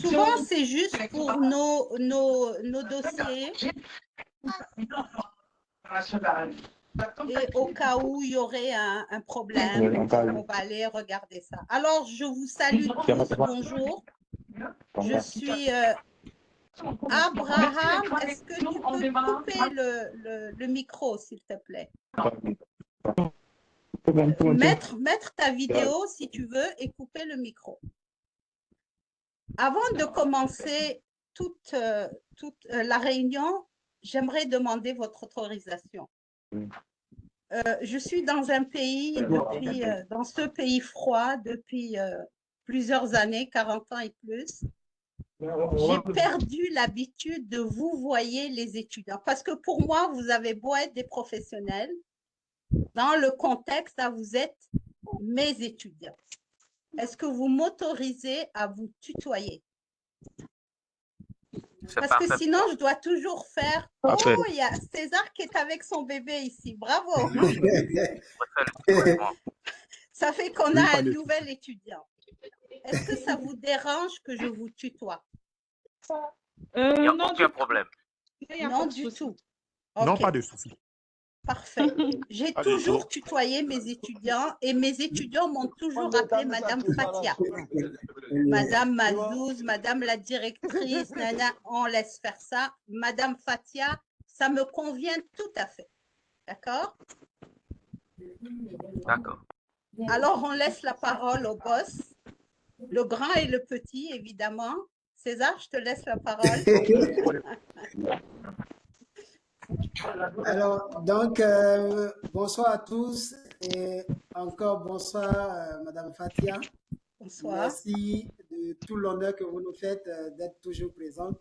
Souvent, c'est juste pour nos dossiers et au cas où il y aurait un problème, on va aller regarder ça. Alors, je vous salue tous, bonjour. Je suis Abraham. Est-ce que tu peux couper le micro, s'il te plaît? Mettre ta vidéo, si tu veux, et couper le micro. Avant de commencer toute la réunion, j'aimerais demander votre autorisation. Je suis dans un pays, dans ce pays froid depuis plusieurs années, 40 ans et plus. J'ai perdu l'habitude de vous voyer les étudiants. Parce que pour moi, vous avez beau être des professionnels, dans le contexte, là, vous êtes mes étudiants. Est-ce que vous m'autorisez à vous tutoyer? Parce que sinon, je dois toujours faire... Oh, il y a César qui est avec son bébé ici. Bravo. Ça fait qu'on a un nouvel étudiant. Est-ce que ça vous dérange que je vous tutoie? Il n'y a aucun problème. Non, du tout. Non, Okay. pas de souci. Parfait. J'ai toujours tutoyé mes étudiants et mes étudiants m'ont toujours appelé Madame Fatia. Madame Mazouz, Madame la directrice, nana, on laisse faire ça. Madame Fatia, ça me convient tout à fait. D'accord? D'accord. Alors, on laisse la parole au boss, le grand et le petit, évidemment. César, je te laisse la parole. Alors, donc, bonsoir à tous et encore bonsoir, Madame Fatia. Bonsoir. Merci de tout l'honneur que vous nous faites d'être toujours présente.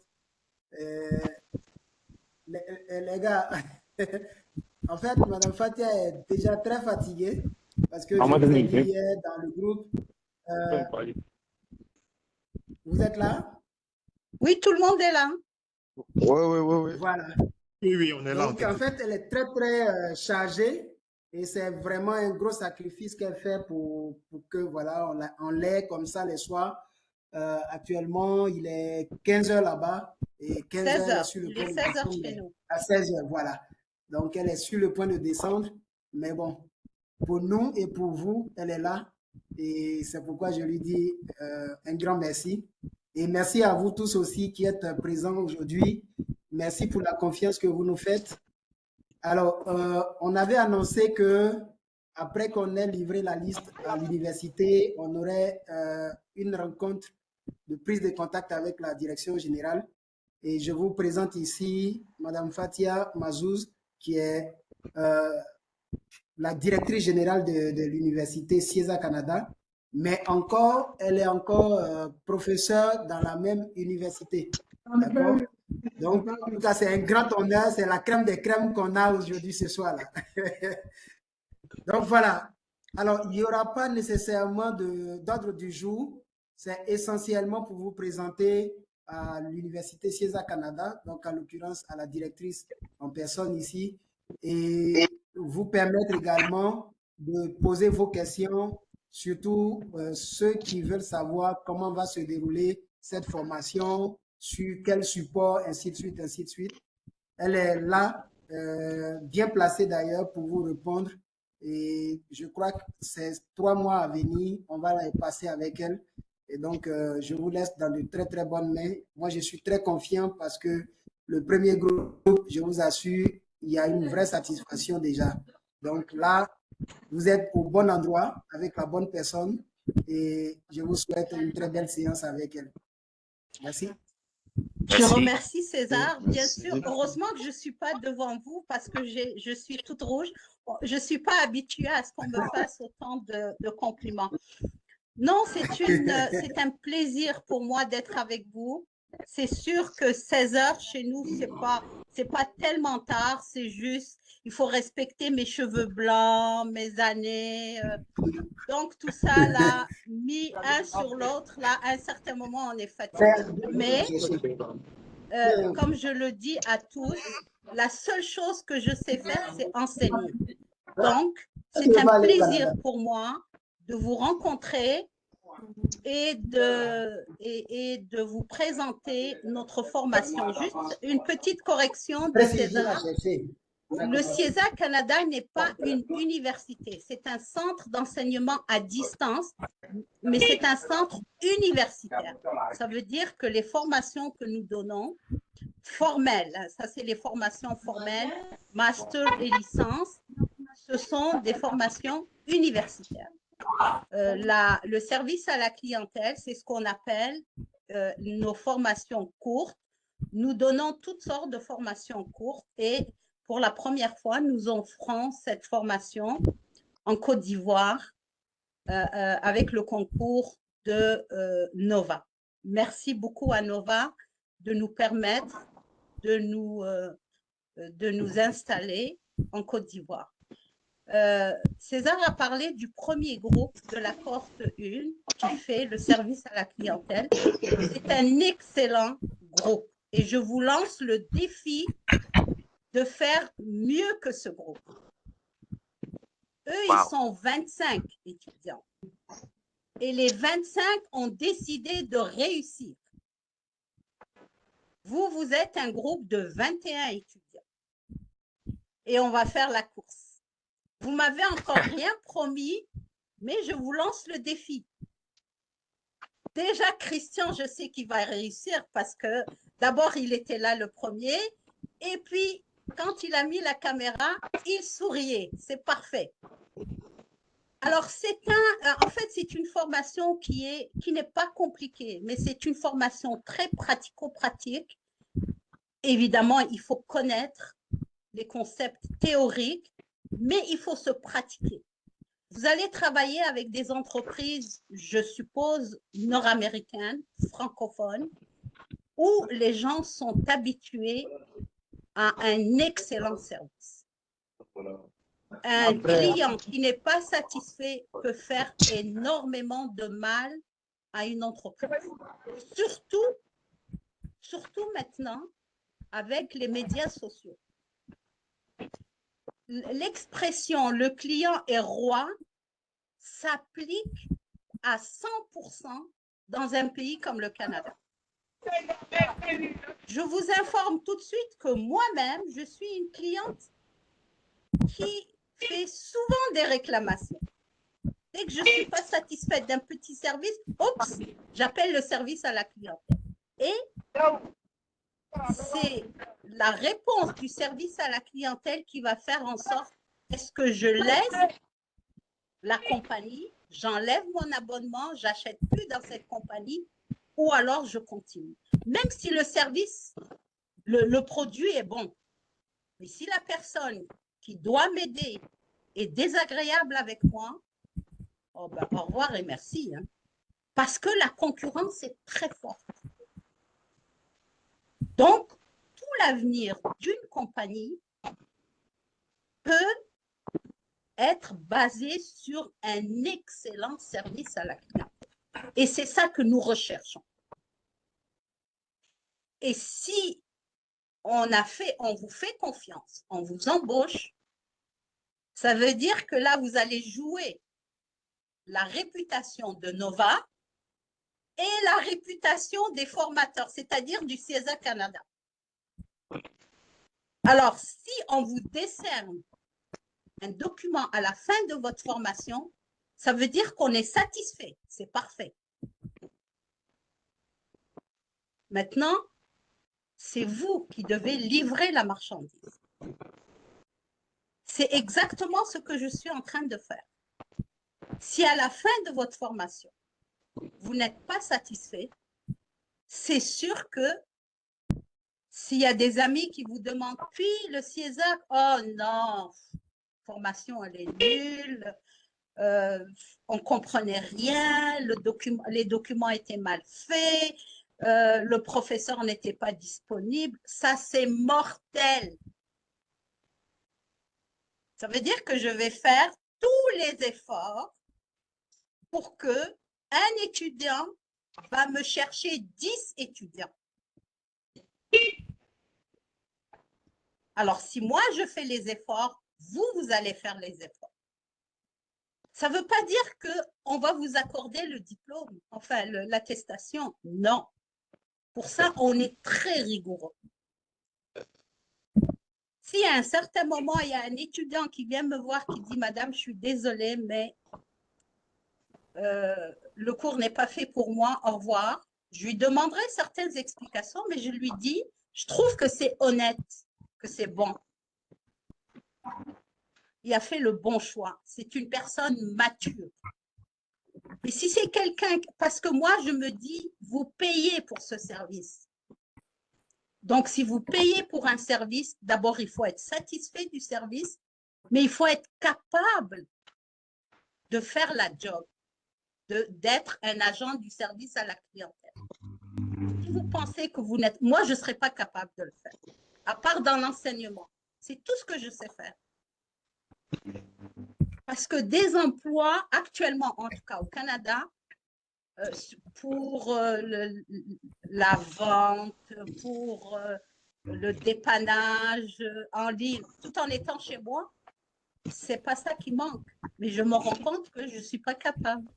Les gars, en fait, Madame Fatia est déjà très fatiguée parce que je vous ai dit hier dans le groupe. Vous êtes là? Oui, tout le monde est là. Oui. Voilà. Oui, on est là. Donc, en fait, elle est très, très chargée et c'est vraiment un gros sacrifice qu'elle fait pour que, voilà, on l'ait comme ça les soirs. Actuellement, il est 15 h là-bas et 15 h elle est sur le point de descendre. À 16 h, voilà. Donc, elle est sur le point de descendre. Mais bon, pour nous et pour vous, elle est là. Et c'est pourquoi je lui dis un grand merci. Et merci à vous tous aussi qui êtes présents aujourd'hui. Merci pour la confiance que vous nous faites. Alors, on avait annoncé que après qu'on ait livré la liste à l'université, on aurait une rencontre de prise de contact avec la direction générale. Et je vous présente ici Madame Fatia Mazouz, qui est la directrice générale de l'université CIESA Canada, mais encore, elle est encore professeure dans la même université. D'accord? Donc, en tout cas, c'est un grand honneur, c'est la crème des crèmes qu'on a aujourd'hui ce soir-là. Donc, voilà. Alors, il n'y aura pas nécessairement d'ordre du jour. C'est essentiellement pour vous présenter à l'Université CIESA Canada, donc en l'occurrence à la directrice en personne ici, et vous permettre également de poser vos questions, surtout ceux qui veulent savoir comment va se dérouler cette formation, sur quel support, ainsi de suite, ainsi de suite. Elle est là, bien placée d'ailleurs pour vous répondre. Et je crois que ces 3 mois à venir, on va les passer avec elle. Et donc, je vous laisse dans de très, très bonnes mains. Moi, je suis très confiant parce que le premier groupe, je vous assure, il y a une vraie satisfaction déjà. Donc là, vous êtes au bon endroit avec la bonne personne et je vous souhaite une très belle séance avec elle. Merci. Je remercie César, bien sûr. Heureusement que je ne suis pas devant vous parce que je suis toute rouge. Je ne suis pas habituée à ce qu'on me fasse autant de compliments. Non, c'est un plaisir pour moi d'être avec vous. C'est sûr que 16 h chez nous, c'est pas tellement tard, c'est juste, il faut respecter mes cheveux blancs, mes années. Donc, tout ça, là, mis un sur l'autre, là, à un certain moment, on est fatigué. Mais, comme je le dis à tous, la seule chose que je sais faire, c'est enseigner. Donc, c'est un plaisir pour moi de vous rencontrer et de vous présenter notre formation. Juste une petite correction de César. Le CIESA Canada n'est pas une université, c'est un centre d'enseignement à distance, mais c'est un centre universitaire. Ça veut dire que les formations que nous donnons, formelles, ça c'est les formations formelles, master et licence, ce sont des formations universitaires. Le service à la clientèle, c'est ce qu'on appelle nos formations courtes. Nous donnons toutes sortes de formations courtes et pour la première fois, nous offrons cette formation en Côte d'Ivoire avec le concours de Nova. Merci beaucoup à Nova de nous permettre de nous installer en Côte d'Ivoire. César a parlé du premier groupe de la cohorte 1 qui fait le service à la clientèle. C'est un excellent groupe et je vous lance le défi de faire mieux que ce groupe. Eux, ils sont 25 étudiants et les 25 ont décidé de réussir. Vous êtes un groupe de 21 étudiants et on va faire la course. Vous m'avez encore rien promis, mais je vous lance le défi. Déjà, Christian, je sais qu'il va réussir parce que d'abord, il était là le premier et puis, quand il a mis la caméra, il souriait. C'est parfait. Alors, en fait, c'est une formation qui n'est pas compliquée, mais c'est une formation très pratico-pratique. Évidemment, il faut connaître les concepts théoriques, mais il faut se pratiquer. Vous allez travailler avec des entreprises, je suppose, nord-américaines, francophones, où les gens sont habitués à un excellent service. Un client qui n'est pas satisfait peut faire énormément de mal à une entreprise. Surtout maintenant, avec les médias sociaux. L'expression « le client est roi » s'applique à 100% dans un pays comme le Canada. Je vous informe tout de suite que moi-même, je suis une cliente qui fait souvent des réclamations. Dès que je ne suis pas satisfaite d'un petit service, oups, j'appelle le service à la clientèle. Et c'est la réponse du service à la clientèle qui va faire en sorte, est-ce que je laisse la compagnie, j'enlève mon abonnement, j'achète plus dans cette compagnie, ou alors je continue. Même si le service, le produit est bon. Mais si la personne qui doit m'aider est désagréable avec moi, oh ben, au revoir et merci. Hein. Parce que la concurrence est très forte. Donc, tout l'avenir d'une compagnie peut être basé sur un excellent service à la clientèle. Et c'est ça que nous recherchons. Et si on vous fait confiance, on vous embauche, ça veut dire que là, vous allez jouer la réputation de Nova et la réputation des formateurs, c'est-à-dire du CIESA Canada. Alors, si on vous décerne un document à la fin de votre formation, ça veut dire qu'on est satisfait. C'est parfait. Maintenant, c'est vous qui devez livrer la marchandise. C'est exactement ce que je suis en train de faire. Si à la fin de votre formation, vous n'êtes pas satisfait, c'est sûr que s'il y a des amis qui vous demandent, puis le CIESA, oh non, formation elle est nulle, on ne comprenait rien, les documents étaient mal faits, le professeur n'était pas disponible, ça c'est mortel. Ça veut dire que je vais faire tous les efforts pour que un étudiant va me chercher 10 étudiants. « Alors, si moi je fais les efforts, vous allez faire les efforts. Ça ne veut pas dire qu'on va vous accorder le diplôme, enfin l'attestation. Non. Pour ça, on est très rigoureux. Si à un certain moment, il y a un étudiant qui vient me voir qui dit « Madame, je suis désolée, mais le cours n'est pas fait pour moi, au revoir », je lui demanderai certaines explications, mais je lui dis « Je trouve que c'est honnête, que c'est bon. » Il a fait le bon choix. C'est une personne mature. Et si c'est quelqu'un, parce que moi, je me dis, vous payez pour ce service. Donc, si vous payez pour un service, d'abord, il faut être satisfait du service, mais il faut être capable de faire la job, d'être un agent du service à la clientèle. Si vous pensez que vous n'êtes... Moi, je ne serais pas capable de le faire, à part dans l'enseignement. C'est tout ce que je sais faire. Parce que des emplois, actuellement, en tout cas au Canada, pour la vente, pour le dépannage en ligne, tout en étant chez moi, c'est pas ça qui manque. Mais je me rends compte que je ne suis pas capable.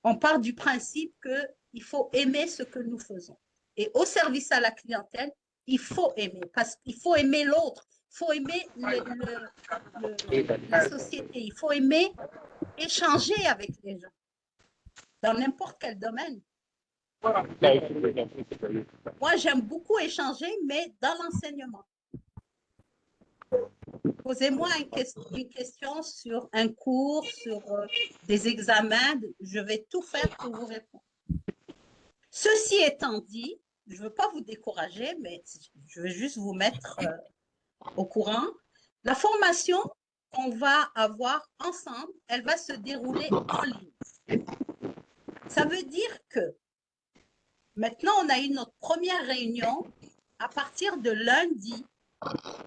On part du principe qu'il faut aimer ce que nous faisons. Et au service à la clientèle, il faut aimer, parce qu'il faut aimer l'autre, il faut aimer la société, il faut aimer échanger avec les gens, dans n'importe quel domaine. Moi, j'aime beaucoup échanger, mais dans l'enseignement. Posez-moi une question sur un cours, sur des examens, je vais tout faire pour vous répondre. Ceci étant dit, je ne veux pas vous décourager, mais je veux juste vous mettre au courant. La formation qu'on va avoir ensemble, elle va se dérouler en ligne. Ça veut dire que maintenant, on a eu notre première réunion. À partir de lundi,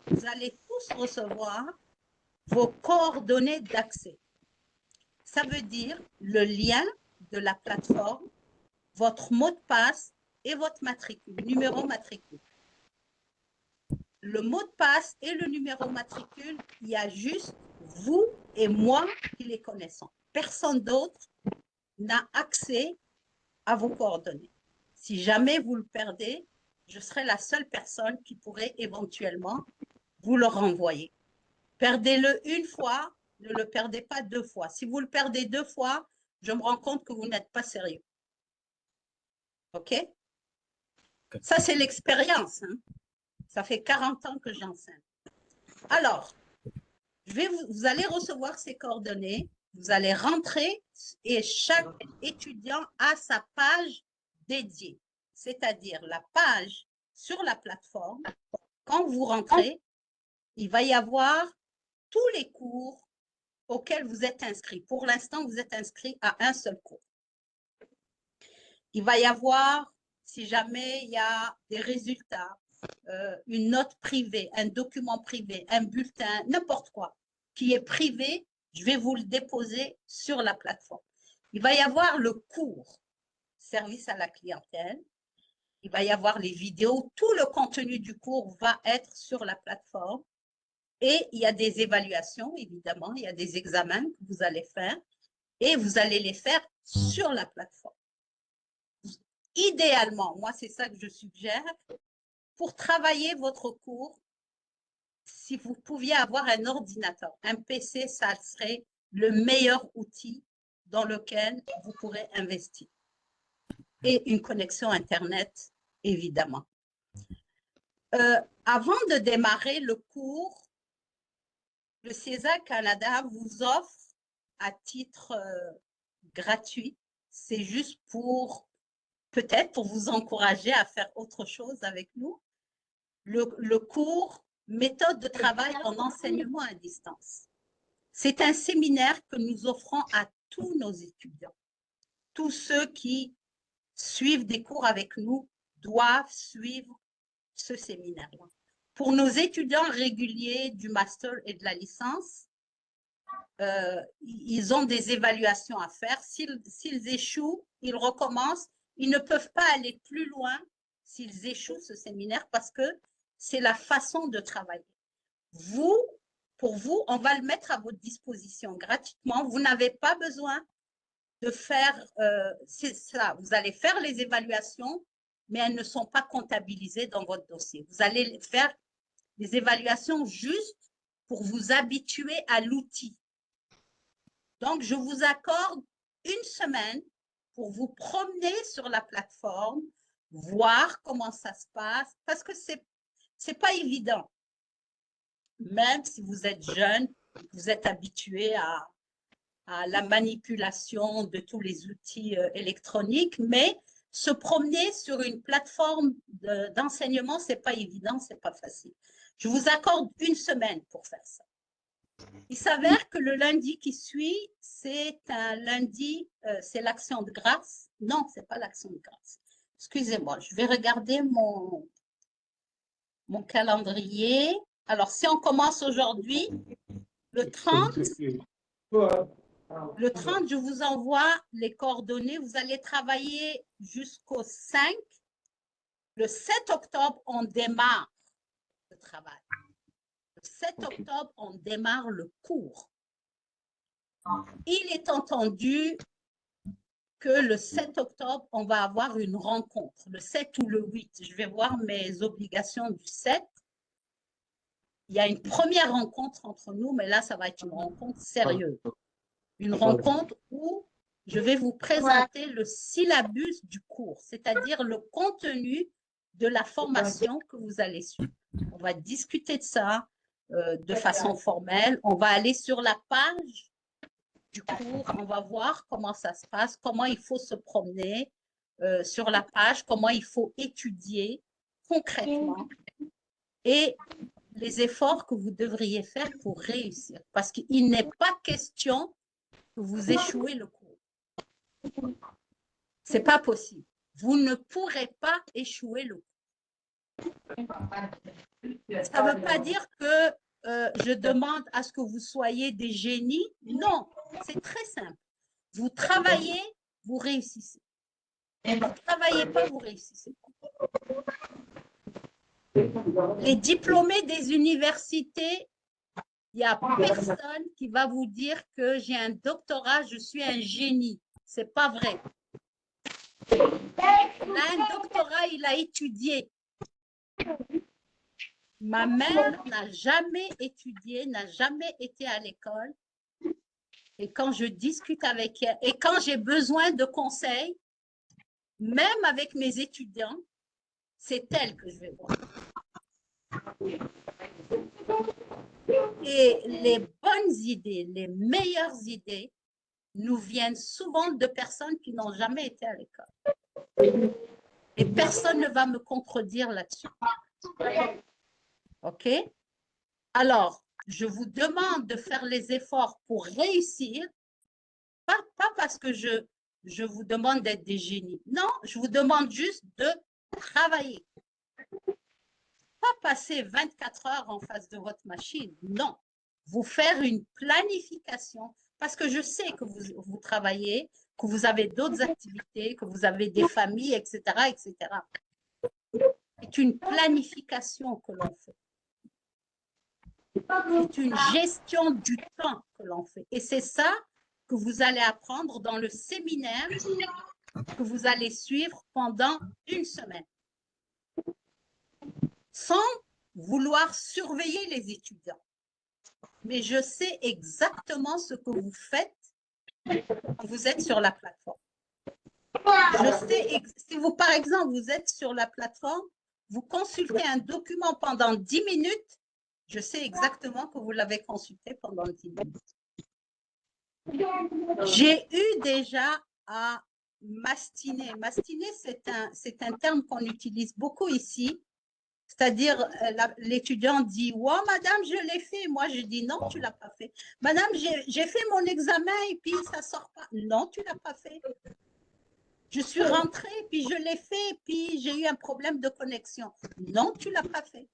vous allez tous recevoir vos coordonnées d'accès. Ça veut dire le lien de la plateforme, votre mot de passe et votre matricule, numéro matricule. Le mot de passe et le numéro matricule, il y a juste vous et moi qui les connaissons. Personne d'autre n'a accès à vos coordonnées. Si jamais vous le perdez, je serai la seule personne qui pourrait éventuellement vous le renvoyer. Perdez-le une fois, ne le perdez pas deux fois. Si vous le perdez deux fois, je me rends compte que vous n'êtes pas sérieux. OK? Ça, c'est l'expérience. Hein? Ça fait 40 ans que j'enseigne. Alors, vous allez recevoir ces coordonnées, vous allez rentrer et chaque étudiant a sa page dédiée, c'est-à-dire la page sur la plateforme. Quand vous rentrez, il va y avoir tous les cours auxquels vous êtes inscrit. Pour l'instant, vous êtes inscrit à un seul cours. Il va y avoir, si jamais il y a des résultats, une note privée, un document privé, un bulletin, n'importe quoi, qui est privé, je vais vous le déposer sur la plateforme. Il va y avoir le cours, service à la clientèle. Il va y avoir les vidéos. Tout le contenu du cours va être sur la plateforme. Et il y a des évaluations, évidemment. Il y a des examens que vous allez faire. Et vous allez les faire sur la plateforme. Idéalement, moi, c'est ça que je suggère. Pour travailler votre cours, si vous pouviez avoir un ordinateur, un PC, ça serait le meilleur outil dans lequel vous pourrez investir. Et une connexion Internet, évidemment. Avant de démarrer le cours, le CESA Canada vous offre à titre gratuit, c'est juste pour, peut-être pour vous encourager à faire autre chose avec nous, le cours méthode de travail en enseignement à distance. C'est un séminaire que nous offrons à tous nos étudiants. Tous ceux qui suivent des cours avec nous doivent suivre ce séminaire-là. Pour nos étudiants réguliers du master et de la licence, ils ont des évaluations à faire. S'ils échouent, ils recommencent. Ils ne peuvent pas aller plus loin s'ils échouent ce séminaire parce que c'est la façon de travailler. Vous pour vous, on va le mettre à votre disposition gratuitement. Vous n'avez pas besoin de faire ça. Vous allez faire les évaluations, mais elles ne sont pas comptabilisées dans votre dossier. Vous allez faire des évaluations juste pour vous habituer à l'outil. Donc, je vous accorde une semaine pour vous promener sur la plateforme, voir comment ça se passe, parce que c'est pas évident. Même si vous êtes jeune, vous êtes habitué à la manipulation de tous les outils électroniques, mais se promener sur une plateforme d'enseignement, c'est pas évident, c'est pas facile. Je vous accorde une semaine pour faire ça. Il s'avère que le lundi qui suit, c'est un lundi, c'est l'action de grâce. Non, c'est pas l'action de grâce. Excusez-moi, je vais regarder mon calendrier. Alors, si on commence aujourd'hui, le 30, je vous envoie les coordonnées. Vous allez travailler jusqu'au 5. Le 7 octobre, on démarre le travail. Le 7 octobre, on démarre le cours. Il est entendu que le 7 octobre, on va avoir une rencontre, le 7 ou le 8. Je vais voir mes obligations du 7. Il y a une première rencontre entre nous, mais là, ça va être une rencontre sérieuse. Une rencontre où je vais vous présenter le syllabus du cours, c'est-à-dire le contenu de la formation que vous allez suivre. On va discuter de ça de façon formelle. On va aller sur la page du cours, on va voir comment ça se passe, comment il faut se promener sur la page, comment il faut étudier concrètement et les efforts que vous devriez faire pour réussir. Parce qu'il n'est pas question que vous échouez le cours. Ce n'est pas possible. Vous ne pourrez pas échouer le cours. Ça ne veut pas dire que je demande à ce que vous soyez des génies. Non, c'est très simple. Vous travaillez, vous réussissez. Vous ne travaillez pas, vous réussissez pas. Les diplômés des universités, il n'y a personne qui va vous dire que j'ai un doctorat, je suis un génie. Ce n'est pas vrai. Il a un doctorat, il a étudié. Ma mère n'a jamais étudié, n'a jamais été à l'école. Et quand je discute avec elle, et quand j'ai besoin de conseils, même avec mes étudiants, c'est elle que je vais voir. Et les bonnes idées, les meilleures idées, nous viennent souvent de personnes qui n'ont jamais été à l'école. Et personne ne va me contredire là-dessus. OK? Alors, je vous demande de faire les efforts pour réussir, pas parce que je vous demande d'être des génies. Non, je vous demande juste de travailler. Pas passer 24 heures en face de votre machine. Non, vous faire une planification parce que je sais que vous travaillez, que vous avez d'autres activités, que vous avez des familles, etc., etc. C'est une planification que l'on fait. C'est une gestion du temps que l'on fait. Et c'est ça que vous allez apprendre dans le séminaire que vous allez suivre pendant une semaine. Sans vouloir surveiller les étudiants. Mais je sais exactement ce que vous faites quand vous êtes sur la plateforme. Je sais, si vous, par exemple, vous êtes sur la plateforme, vous consultez un document pendant 10 minutes, je sais exactement que vous l'avez consulté pendant 10 minutes. J'ai eu déjà à mastiner. Mastiner, c'est un terme qu'on utilise beaucoup ici. C'est-à-dire, l'étudiant dit « Ouais, madame, je l'ai fait. » Moi, je dis « Non, tu ne l'as pas fait. »« Madame, j'ai fait mon examen et puis ça ne sort pas. »« Non, tu ne l'as pas fait. » Je suis rentrée, puis je l'ai fait, puis j'ai eu un problème de connexion. « Non, tu ne l'as pas fait. »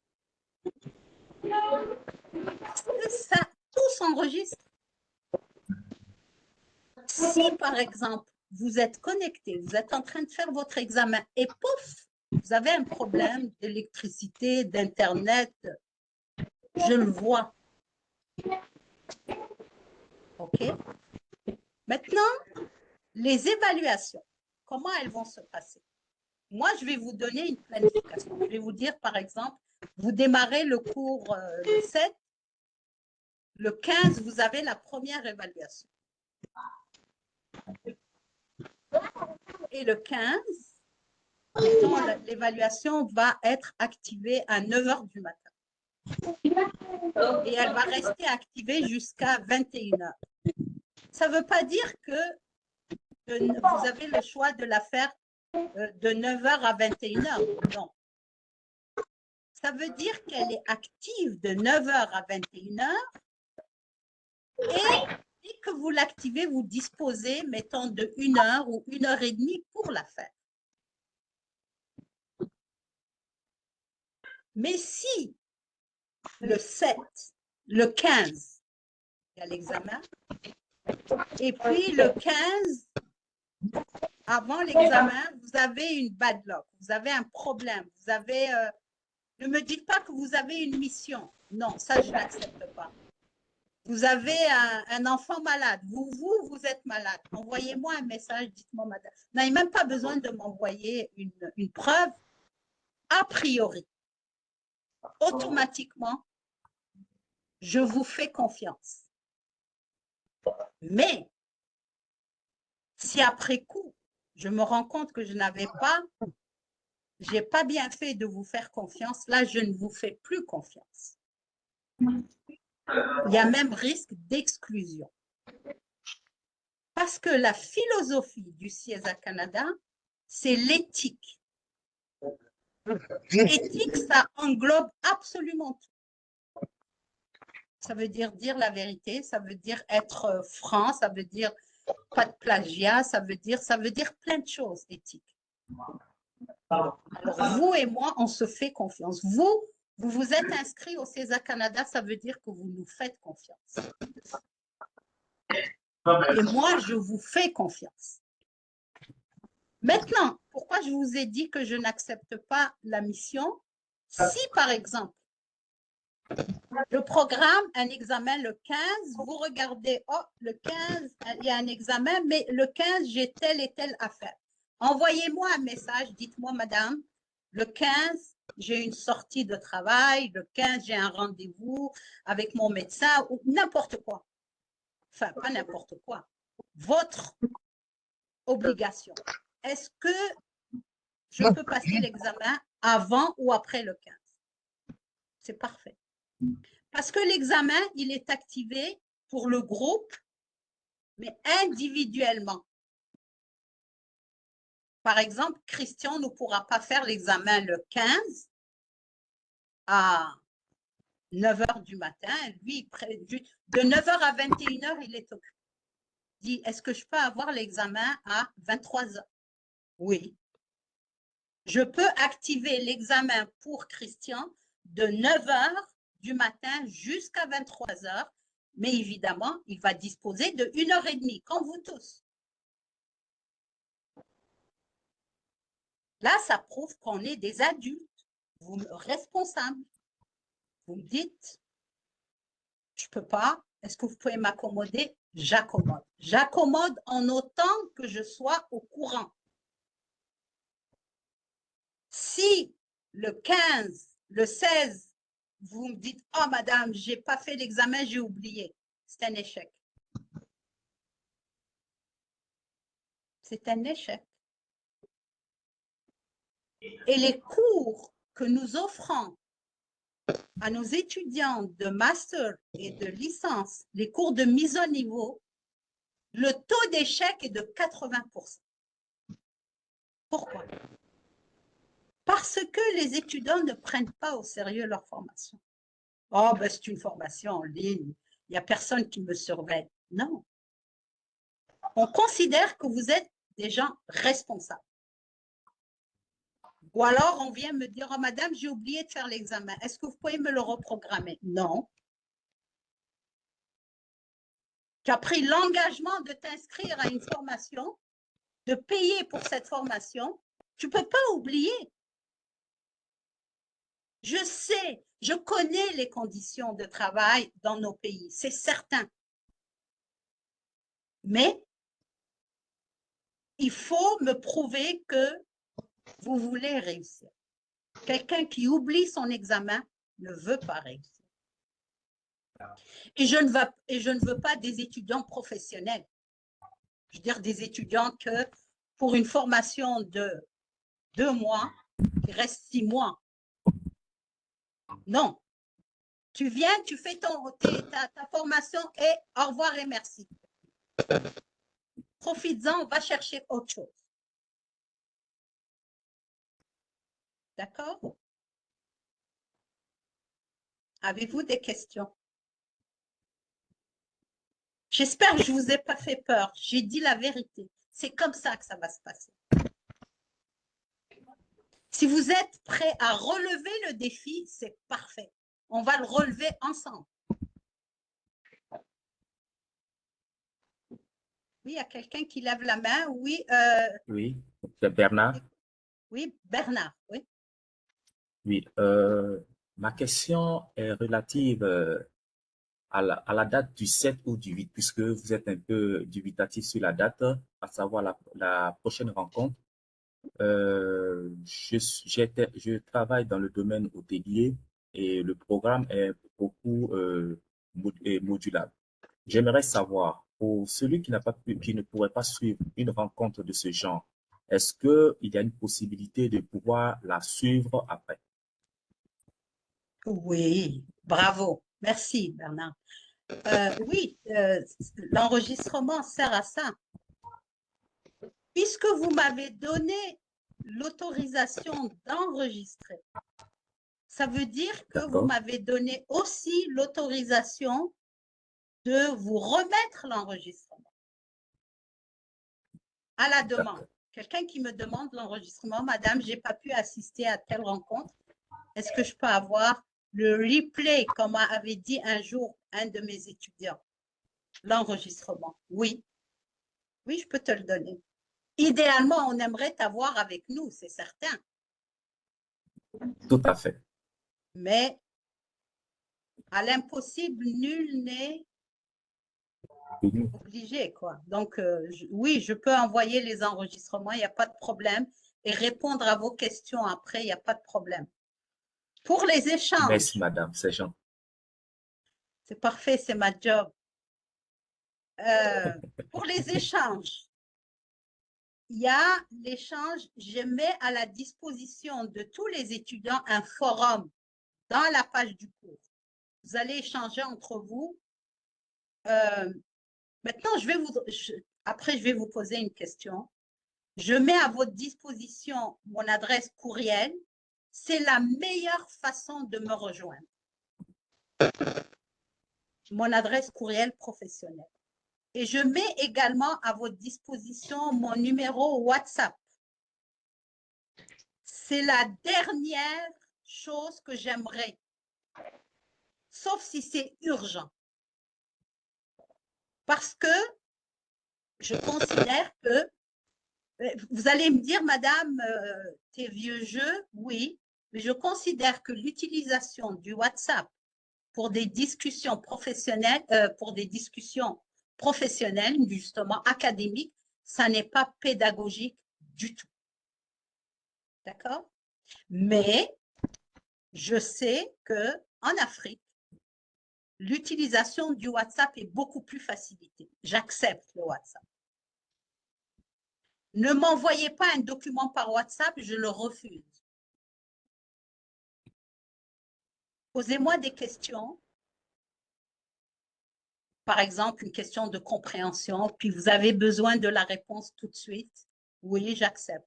Ça, tout s'enregistre. Si, par exemple, vous êtes connecté, vous êtes en train de faire votre examen et pouf, vous avez un problème d'électricité, d'Internet, je le vois. OK? Maintenant, les évaluations, comment elles vont se passer? Moi, je vais vous donner une planification. Je vais vous dire, par exemple, vous démarrez le cours le 7, le 15, vous avez la première évaluation. Et le 15, l'évaluation va être activée à 9 h du matin. Et elle va rester activée jusqu'à 21 h. Ça ne veut pas dire que vous avez le choix de la faire de 9 h à 21 h. Non. Ça veut dire qu'elle est active de 9 h à 21 h. Et dès que vous l'activez, vous disposez, mettons, de 1 heure ou 1 heure et demie pour la faire. Mais si le 7, le 15, il y a l'examen, et puis le 15, avant l'examen, vous avez une bad luck, vous avez un problème, vous avez... ne me dites pas que vous avez une mission. Non, ça, je n'accepte pas. Vous avez un enfant malade, vous êtes malade. Envoyez-moi un message, dites-moi, madame. Vous n'avez même pas besoin de m'envoyer une preuve. A priori, automatiquement, je vous fais confiance. Mais, si après coup, je me rends compte que je n'ai pas bien fait de vous faire confiance, là, je ne vous fais plus confiance. Il y a même risque d'exclusion. Parce que la philosophie du CIESA Canada, c'est l'éthique. L'éthique, ça englobe absolument tout. Ça veut dire la vérité, ça veut dire être franc, ça veut dire pas de plagiat, ça veut dire plein de choses, éthique. Alors, vous et moi, on se fait confiance. Vous vous êtes inscrit au CIESA Canada, ça veut dire que vous nous faites confiance. Et moi, je vous fais confiance. Maintenant, pourquoi je vous ai dit que je n'accepte pas la mission? Si, par exemple, je programme un examen le 15, vous regardez, oh, le 15, il y a un examen, mais le 15, j'ai telle et telle affaire. Envoyez-moi un message, dites-moi, madame, le 15, j'ai une sortie de travail, le 15, j'ai un rendez-vous avec mon médecin, ou n'importe quoi. Enfin, pas n'importe quoi. Votre obligation. Est-ce que je peux passer l'examen avant ou après le 15? C'est parfait. Parce que l'examen, il est activé pour le groupe, mais individuellement. Par exemple, Christian ne pourra pas faire l'examen le 15 à 9 h du matin. Lui, de 9 h à 21 h, il est occupé. Il dit, est-ce que je peux avoir l'examen à 23 h? Oui. Je peux activer l'examen pour Christian de 9 h du matin jusqu'à 23 h, mais évidemment, il va disposer de 1 heure et demie, comme vous tous. Là, ça prouve qu'on est des adultes, responsables. Vous me dites, je ne peux pas, est-ce que vous pouvez m'accommoder? J'accommode. J'accommode en autant que je sois au courant. Si le 15, le 16, vous me dites, oh madame, je n'ai pas fait l'examen, j'ai oublié. C'est un échec. C'est un échec. Et les cours que nous offrons à nos étudiants de master et de licence, les cours de mise au niveau, le taux d'échec est de 80%. Pourquoi? Parce que les étudiants ne prennent pas au sérieux leur formation. Oh, ben c'est une formation en ligne, il n'y a personne qui me surveille. Non. On considère que vous êtes des gens responsables. Ou alors, on vient me dire, oh, madame, j'ai oublié de faire l'examen. Est-ce que vous pouvez me le reprogrammer? Non. Tu as pris l'engagement de t'inscrire à une formation, de payer pour cette formation. Tu ne peux pas oublier. Je sais, je connais les conditions de travail dans nos pays, c'est certain. Mais il faut me prouver que vous voulez réussir. Quelqu'un qui oublie son examen ne veut pas réussir. Et je ne veux pas des étudiants professionnels. Je veux dire des étudiants que pour une formation de 2 mois, il reste 6 mois. Non. Tu viens, tu fais ta formation et au revoir et merci. Profites-en, va chercher autre chose. D'accord? Avez-vous des questions? J'espère que je ne vous ai pas fait peur. J'ai dit la vérité. C'est comme ça que ça va se passer. Si vous êtes prêts à relever le défi, c'est parfait. On va le relever ensemble. Oui, il y a quelqu'un qui lève la main. Oui. Oui, c'est Bernard. Oui, Bernard, oui. Oui, ma question est relative à la date du 7 ou du 8, puisque vous êtes un peu dubitatif sur la date, à savoir la prochaine rencontre. Je travaille dans le domaine hôtelier et le programme est beaucoup modulable. J'aimerais savoir, pour celui qui ne pourrait pas suivre une rencontre de ce genre, est-ce qu'il y a une possibilité de pouvoir la suivre après? Oui, bravo. Merci, Bernard. Oui, l'enregistrement sert à ça. Puisque vous m'avez donné l'autorisation d'enregistrer, ça veut dire que vous m'avez donné aussi l'autorisation de vous remettre l'enregistrement à la demande. Quelqu'un qui me demande l'enregistrement, madame, je n'ai pas pu assister à telle rencontre. Est-ce que je peux avoir le replay, comme avait dit un jour un de mes étudiants? L'enregistrement, oui. Oui, je peux te le donner. Idéalement, on aimerait t'avoir avec nous, c'est certain. Tout à fait. Mais à l'impossible, nul n'est obligé, quoi. Donc, oui, je peux envoyer les enregistrements, il n'y a pas de problème. Et répondre à vos questions après, il n'y a pas de problème. Pour les échanges. Merci, madame, c'est gentil. C'est parfait, c'est ma job. Pour les échanges, il y a l'échange, je mets à la disposition de tous les étudiants un forum dans la page du cours. Vous allez échanger entre vous. Maintenant, après, je vais vous poser une question. Je mets à votre disposition mon adresse courriel. C'est la meilleure façon de me rejoindre. Mon adresse courriel professionnelle. Et je mets également à votre disposition mon numéro WhatsApp. C'est la dernière chose que j'aimerais, sauf si c'est urgent. Parce que je considère que, vous allez me dire, madame, tes vieux jeux, oui, mais je considère que l'utilisation du WhatsApp pour des discussions professionnelles, justement académiques, ça n'est pas pédagogique du tout. D'accord? Mais je sais qu'en Afrique, l'utilisation du WhatsApp est beaucoup plus facilitée. J'accepte le WhatsApp. Ne m'envoyez pas un document par WhatsApp, je le refuse. Posez-moi des questions. Par exemple, une question de compréhension, puis vous avez besoin de la réponse tout de suite. Oui, j'accepte.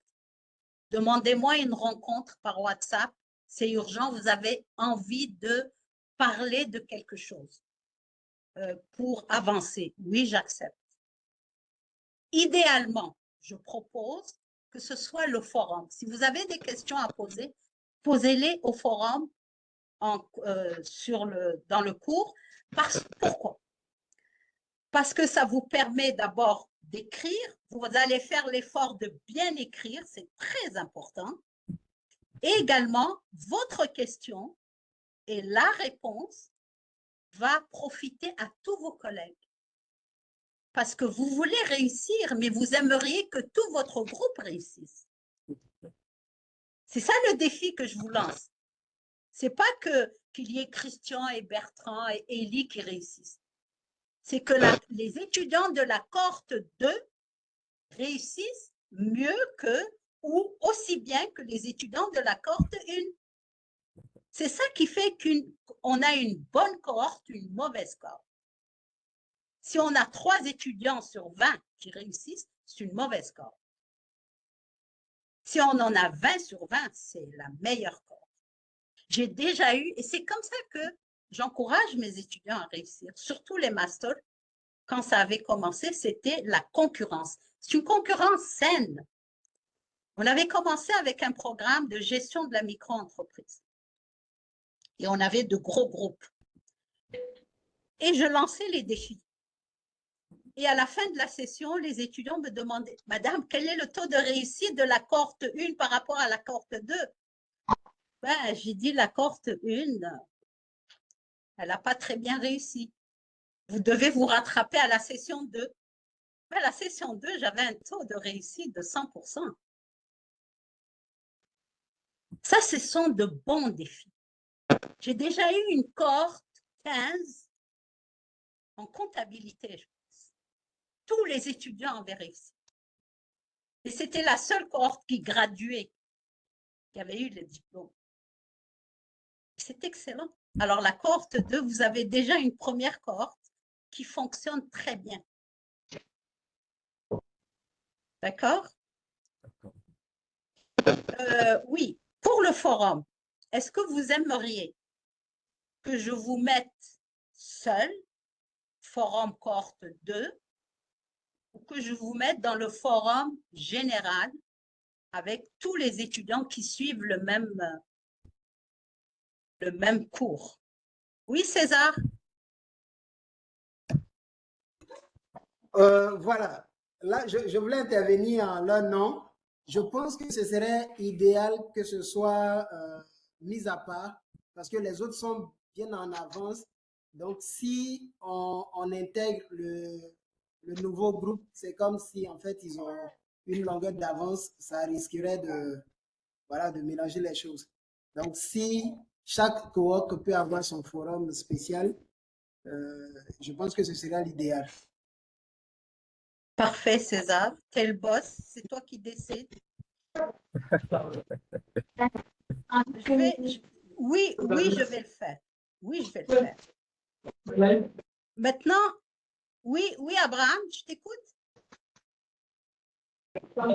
Demandez-moi une rencontre par WhatsApp. C'est urgent, vous avez envie de parler de quelque chose pour avancer. Oui, j'accepte. Idéalement, je propose que ce soit le forum. Si vous avez des questions à poser, posez-les au forum dans le cours. Pourquoi? Parce que ça vous permet d'abord d'écrire. Vous allez faire l'effort de bien écrire, c'est très important. Et également, votre question et la réponse va profiter à tous vos collègues. Parce que vous voulez réussir, mais vous aimeriez que tout votre groupe réussisse. C'est ça le défi que je vous lance. C'est pas qu'il y ait Christian et Bertrand et Élie qui réussissent. C'est que les étudiants de la cohorte 2 réussissent mieux que ou aussi bien que les étudiants de la cohorte 1. C'est ça qui fait qu'on a une bonne cohorte, une mauvaise cohorte. Si on a 3 étudiants sur 20 qui réussissent, c'est une mauvaise cohorte. Si on en a 20 sur 20, c'est la meilleure cohorte. J'ai déjà eu, et c'est comme ça que j'encourage mes étudiants à réussir, surtout les masters. Quand ça avait commencé, c'était la concurrence. C'est une concurrence saine. On avait commencé avec un programme de gestion de la micro-entreprise. Et on avait de gros groupes. Et je lançais les défis. Et à la fin de la session, les étudiants me demandaient, « Madame, quel est le taux de réussite de la cohorte 1 par rapport à la cohorte 2 ?» Ben, j'ai dit, la cohorte 1, elle n'a pas très bien réussi. Vous devez vous rattraper à la session 2. Ben, la session 2, j'avais un taux de réussite de 100%. Ça, ce sont de bons défis. J'ai déjà eu une cohorte 15 en comptabilité, je pense. Tous les étudiants avaient réussi. Et c'était la seule cohorte qui graduait, qui avait eu le diplôme. C'est excellent. Alors, la cohorte 2, vous avez déjà une première cohorte qui fonctionne très bien. D'accord? Oui, pour le forum, est-ce que vous aimeriez que je vous mette seul, forum cohorte 2, ou que je vous mette dans le forum général avec tous les étudiants qui suivent le même cours? Oui, César? Voilà. Là, je voulais intervenir en leur nom. Je pense que ce serait idéal que ce soit mis à part parce que les autres sont bien en avance. Donc, si on intègre le nouveau groupe, c'est comme si en fait ils ont une longueur d'avance. Ça risquerait voilà, de mélanger les choses. Donc, si chaque cohorte peut avoir son forum spécial, je pense que ce serait l'idéal. Parfait, César. T'es le boss, c'est toi qui décides. Oui, je vais le faire. Oui, je vais le faire. Maintenant, oui, Abraham, je t'écoute.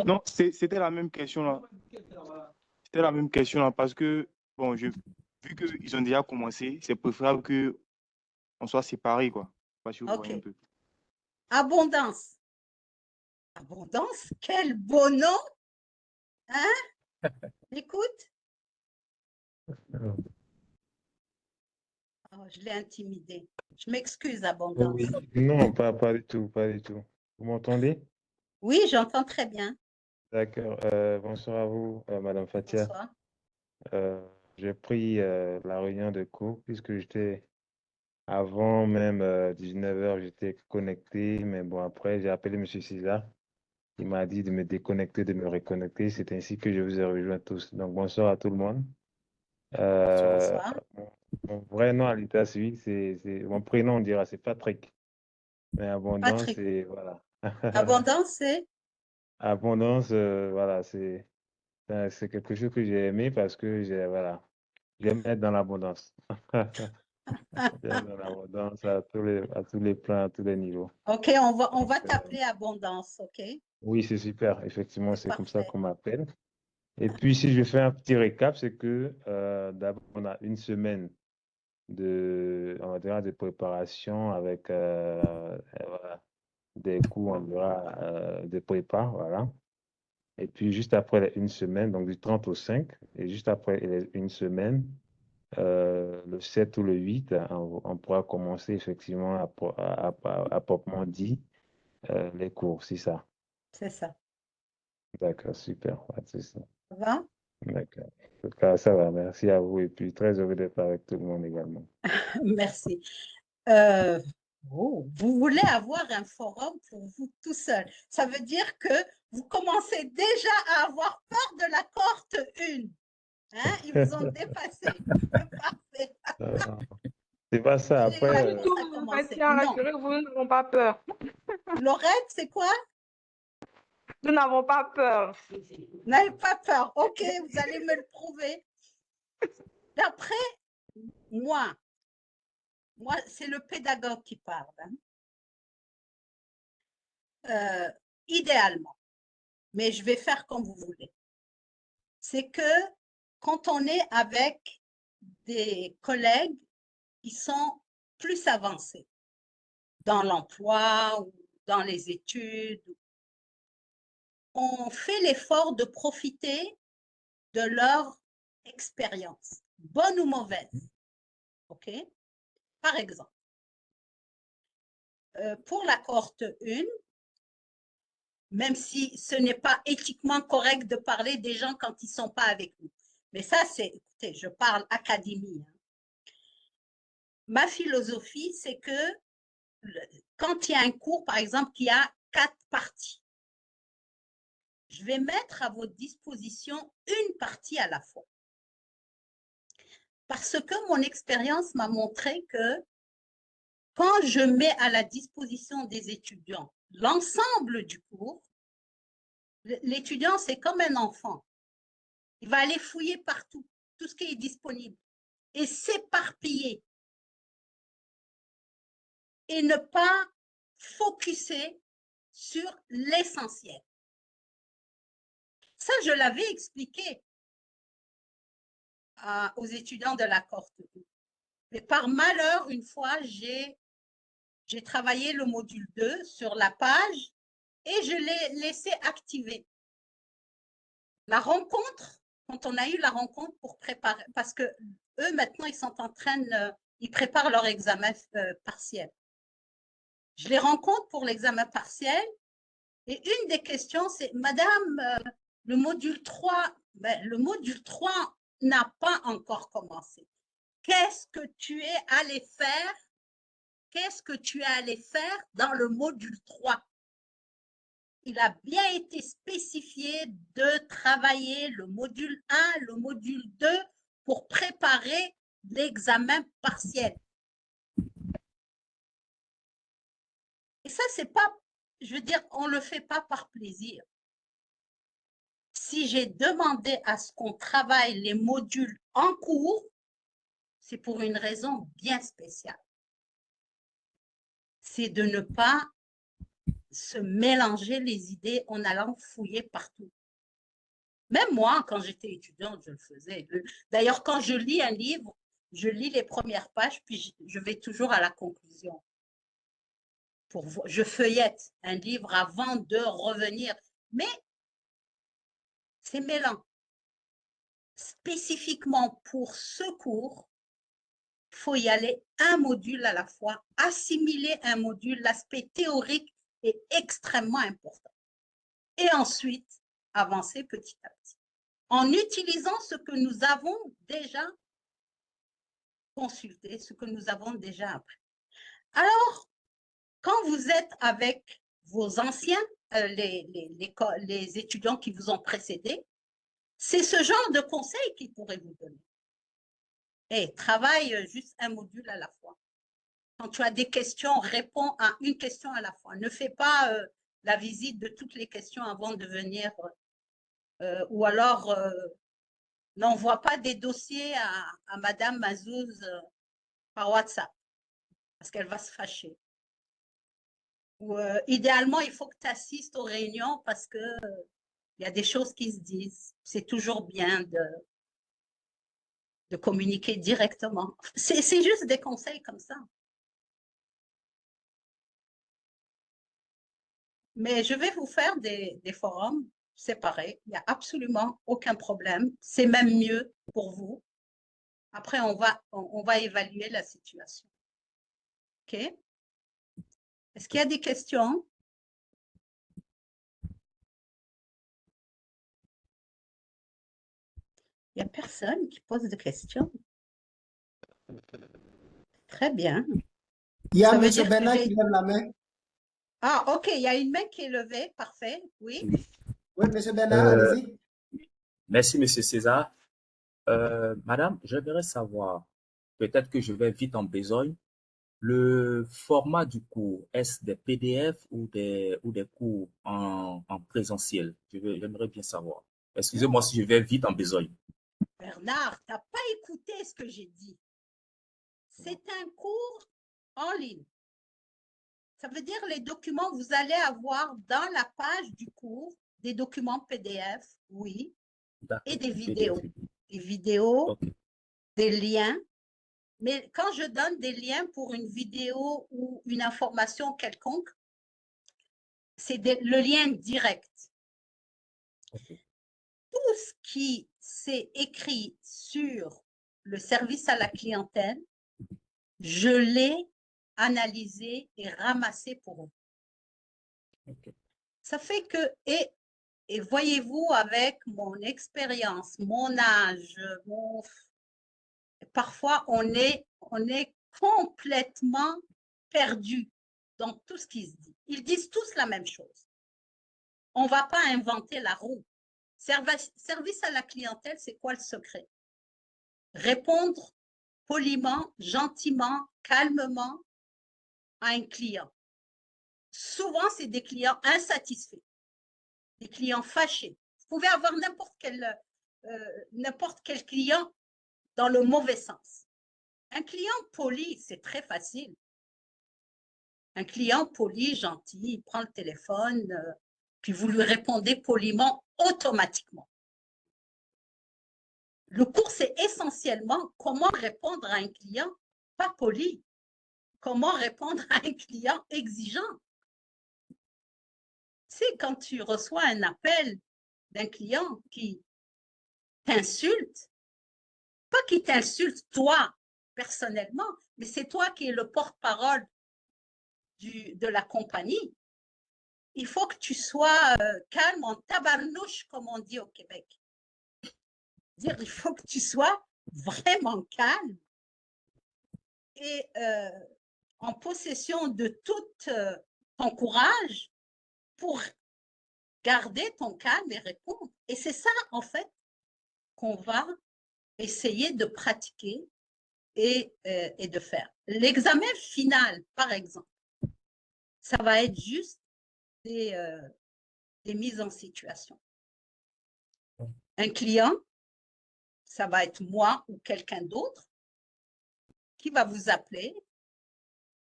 Non, c'était la même question là. C'était la même question là parce que, bon, vu qu'ils ont déjà commencé, c'est préférable qu'on soit séparés, quoi. Parce que vous voyez un peu. Abondance. Abondance, quel beau nom! Hein? Écoute. Oh, je l'ai intimidé. Je m'excuse, Abondance. Oui, non, pas du tout, pas du tout. Vous m'entendez? Oui, j'entends très bien. D'accord. Bonsoir à vous, Madame Fatia. Bonsoir. J'ai pris la réunion de cours puisque j'étais avant même 19h, j'étais connecté, mais bon, après, j'ai appelé M. César. Il m'a dit de me déconnecter, de me reconnecter. C'est ainsi que je vous ai rejoint tous. Donc, bonsoir à tout le monde. Bonsoir. Mon vrai nom à l'état civil, mon prénom, on dira, c'est Patrick. Mais Abondance, c'est, voilà. Abondance, c'est? Abondance, voilà, c'est quelque chose que j'ai aimé parce que voilà, j'aime être dans l'abondance. J'aime dans l'abondance à tous les plans, à tous les niveaux. Ok, on va t'appeler Abondance, ok? Oui, c'est super. Effectivement, c'est comme ça parfait. qu'on m'appelle. Et puis, si je fais un petit récap, c'est que d'abord, on a une semaine on va dire, de préparation avec voilà, des cours, on dira, de prépa, voilà. Et puis, juste après une semaine, donc du 30 au 5, et juste après une semaine, le 7 ou le 8, on pourra commencer effectivement à proprement dit les cours, c'est ça. C'est ça. D'accord, super. Ouais, c'est ça. Ça va? D'accord. En tout cas, ça va. Merci à vous et puis très heureux d'être avec tout le monde également. Merci. Vous voulez avoir un forum pour vous tout seul. Ça veut dire que vous commencez déjà à avoir peur de la cohorte 1. Hein? Ils vous ont dépassé. Parfait. C'est pas ça. Après, Non. Rassurez-vous, nous n'avons pas peur. Laurette, c'est quoi? Nous n'avons pas peur. Vous n'avez pas peur. OK, vous allez me le prouver. D'après moi, c'est le pédagogue qui parle. Hein. Idéalement, mais je vais faire comme vous voulez. C'est que quand on est avec des collègues qui sont plus avancés dans l'emploi ou dans les études, on fait l'effort de profiter de leur expérience, bonne ou mauvaise. OK? Par exemple, pour la cohorte 1, même si ce n'est pas éthiquement correct de parler des gens quand ils ne sont pas avec nous. Mais ça, c'est, écoutez, je parle académie. Hein. Ma philosophie, c'est que quand il y a un cours, par exemple, qui a 4 parties, je vais mettre à votre disposition une partie à la fois. Parce que mon expérience m'a montré que quand je mets à la disposition des étudiants l'ensemble du cours, l'étudiant, c'est comme un enfant. Il va aller fouiller partout, tout ce qui est disponible, et s'éparpiller. Et ne pas focuser sur l'essentiel. Ça, je l'avais expliqué aux étudiants de la cohorte. Mais par malheur, une fois, j'ai travaillé le module 2 sur la page et je l'ai laissé activer. La rencontre, quand on a eu la rencontre pour préparer, parce que eux, maintenant, ils sont en train ils préparent leur examen partiel. Je les rencontre pour l'examen partiel et une des questions, c'est « Madame, le module 3, le module 3 n'a pas encore commencé. Qu'est-ce que tu es allé faire? Qu'est-ce que tu es allé faire dans le module 3 ?» Il a bien été spécifié de travailler le module 1, le module 2 pour préparer l'examen partiel. Et ça, c'est pas, je veux dire, on ne le fait pas par plaisir. Si j'ai demandé à ce qu'on travaille les modules en cours, c'est pour une raison bien spéciale. C'est de ne pas se mélanger les idées en allant fouiller partout. Même moi, quand j'étais étudiante, je le faisais. D'ailleurs, quand je lis un livre, je lis les premières pages, puis je vais toujours à la conclusion. Je feuillette un livre avant de revenir. Mais c'est mêlant. Spécifiquement pour ce cours, il faut y aller un module à la fois, assimiler un module, l'aspect théorique est extrêmement important. Et ensuite, avancer petit à petit, en utilisant ce que nous avons déjà consulté, ce que nous avons déjà appris. Alors, quand vous êtes avec vos anciens, les étudiants qui vous ont précédés, c'est ce genre de conseils qu'ils pourraient vous donner. Et travaille juste un module à la fois. Quand tu as des questions, réponds à une question à la fois. Ne fais pas la visite de toutes les questions avant de venir. Ou alors, n'envoie pas des dossiers à Madame Mazouz par WhatsApp, parce qu'elle va se fâcher. Ou, idéalement, il faut que tu assistes aux réunions parce que il y a des choses qui se disent. C'est toujours bien de communiquer directement. C'est juste des conseils comme ça. Mais je vais vous faire des forums séparés. Il n'y a absolument aucun problème. C'est même mieux pour vous. Après, on va évaluer la situation. OK? Est-ce qu'il y a des questions? Il n'y a personne qui pose de questions. Très bien. Il y a Ça veut M. dire que Bernard j'ai- qui lève la main. Ah, ok, il y a une main qui est levée. Parfait, oui. Oui, M. Bernard, Euh, allez-y. Merci, Monsieur César. Madame, j'aimerais savoir, peut-être que je vais vite en besogne, le format du cours, est-ce des PDF ou des cours en présentiel? J'aimerais bien savoir. Excusez-moi si je vais vite en besogne. Bernard, tu n'as pas écouté ce que j'ai dit. C'est un cours en ligne. Ça veut dire les documents, vous allez avoir dans la page du cours des documents PDF, oui, D'accord, et des PDF. vidéos. Des vidéos, Ok, des liens. Mais quand je donne des liens pour une vidéo ou une information quelconque, c'est le lien direct. ok, Tout ce qui s'est écrit sur le service à la clientèle, je l'ai analysé et ramassé pour vous. ok. Ça fait que, et voyez-vous, avec mon expérience, mon âge, parfois on est complètement perdu dans tout ce qui se dit. Ils disent tous la même chose. On ne va pas inventer la roue. Service à la clientèle, c'est quoi le secret? Répondre poliment, gentiment, calmement à un client. Souvent, c'est des clients insatisfaits, des clients fâchés. Vous pouvez avoir n'importe quel client dans le mauvais sens. Un client poli, c'est très facile. Un client poli, gentil, il prend le téléphone, puis vous lui répondez poliment automatiquement. Le cours, c'est essentiellement comment répondre à un client pas poli, comment répondre à un client exigeant. Tu sais, quand tu reçois un appel d'un client qui t'insulte, pas qui t'insulte toi personnellement, mais c'est toi qui es le porte-parole de la compagnie, il faut que tu sois calme en tabarnouche, comme on dit au Québec. Dire, il faut que tu sois vraiment calme et en possession de tout ton courage pour garder ton calme et répondre. Et c'est ça, en fait, qu'on va essayer de pratiquer et de faire. L'examen final, par exemple, ça va être juste des mises en situation. Un client, ça va être moi ou quelqu'un d'autre qui va vous appeler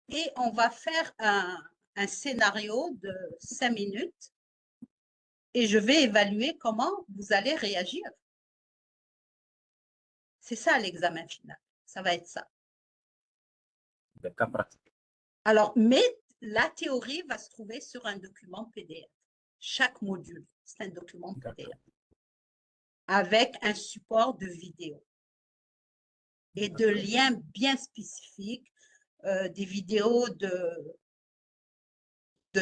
et on va faire un scénario de 5 minutes et je vais évaluer comment vous allez réagir. C'est ça l'examen final. Ça va être ça. Des cas pratiques. Alors, mais la théorie va se trouver sur un document PDF. Chaque module, c'est un document PDF avec un support de vidéo et de liens bien spécifiques, des vidéos de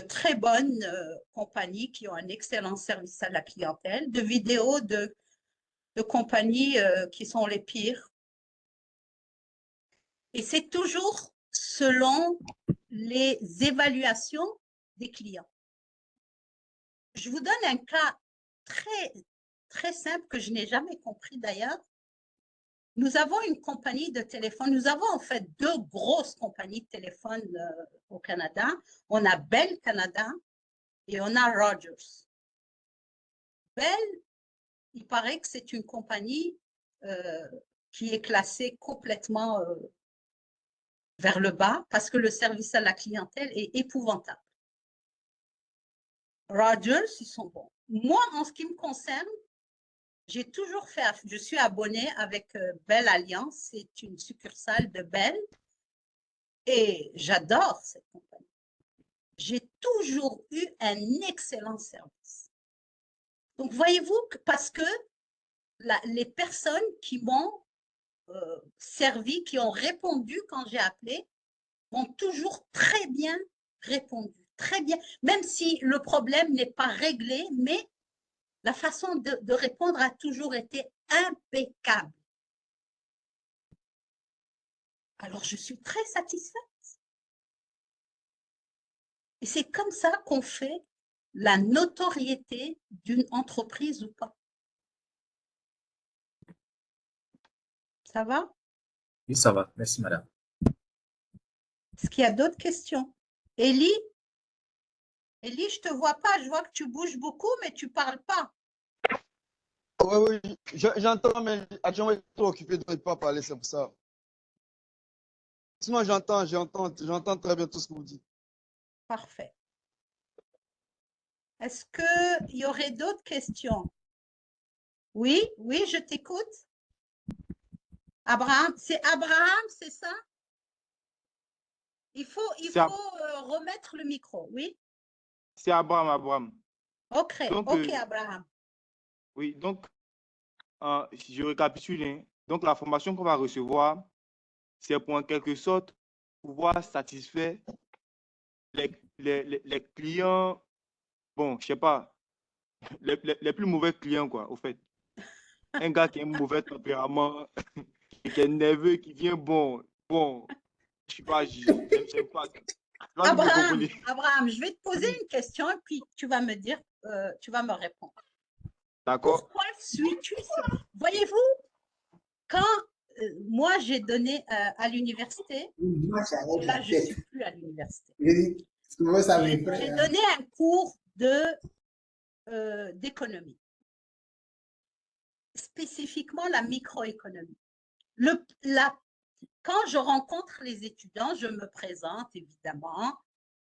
très bonnes compagnies qui ont un excellent service à la clientèle, de vidéos de compagnies qui sont les pires. Et c'est toujours selon les évaluations des clients. Je vous donne un cas très simple que je n'ai jamais compris d'ailleurs. Nous avons une compagnie de téléphone, nous avons en fait 2 grosses compagnies de téléphone au Canada. On a Bell Canada et on a Rogers. Bell, il paraît que c'est une compagnie qui est classée complètement vers le bas parce que le service à la clientèle est épouvantable. Rogers, ils sont bons. Moi, en ce qui me concerne, j'ai toujours fait, je suis abonnée avec Bell Alliance, c'est une succursale de Bell et j'adore cette compagnie. J'ai toujours eu un excellent service. Donc, voyez-vous, parce que les personnes qui m'ont servi, qui ont répondu quand j'ai appelé, ont toujours très bien répondu, très bien, même si le problème n'est pas réglé, mais La façon de répondre a toujours été impeccable. Alors, je suis très satisfaite. Et c'est comme ça qu'on fait la notoriété d'une entreprise ou pas. Ça va? Oui, ça va. Merci, madame. Est-ce qu'il y a d'autres questions? Élie, je te vois pas. Je vois que tu bouges beaucoup, mais tu parles pas. Oui, oui, j'entends, mais actuellement, je suis trop occupé de ne pas parler, c'est pour ça. Sinon, j'entends très bien tout ce que vous dites. Parfait. Est-ce qu'il y aurait d'autres questions? Oui, oui, je t'écoute. Abraham, c'est ça? Il faut remettre le micro, oui? C'est Abraham. Ok, Donc, ok, Abraham. oui, donc, je récapitule, hein. Donc, la formation qu'on va recevoir, c'est pour en quelque sorte pouvoir satisfaire les clients, bon, je sais pas, les plus mauvais clients, quoi, au fait. Un gars qui a un mauvais tempérament, qui est nerveux, qui vient bon, je sais pas, j'aime pas. Abraham, je vais te poser une question et puis tu vas me dire, tu vas me répondre. D'accord. Pourquoi suis-tu Voyez-vous, quand moi j'ai donné à l'université, là je ne suis plus à l'université. J'ai donné un cours d'économie, spécifiquement la microéconomie. Quand je rencontre les étudiants, je me présente évidemment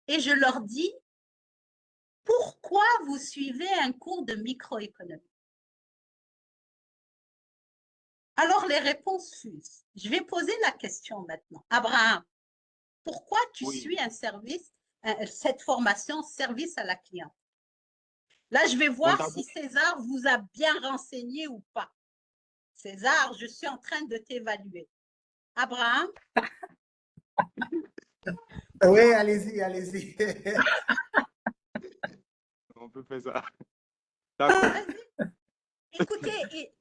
et je leur dis pourquoi vous suivez un cours de microéconomie. Alors les réponses fusent. Je vais poser la question maintenant. Abraham, pourquoi tu suis cette formation service à la clientèle? Là, je vais voir si César vous a bien renseigné ou pas. César, je suis en train de t'évaluer. Abraham? Oui, allez-y. On peut faire ça. D'accord. Écoutez,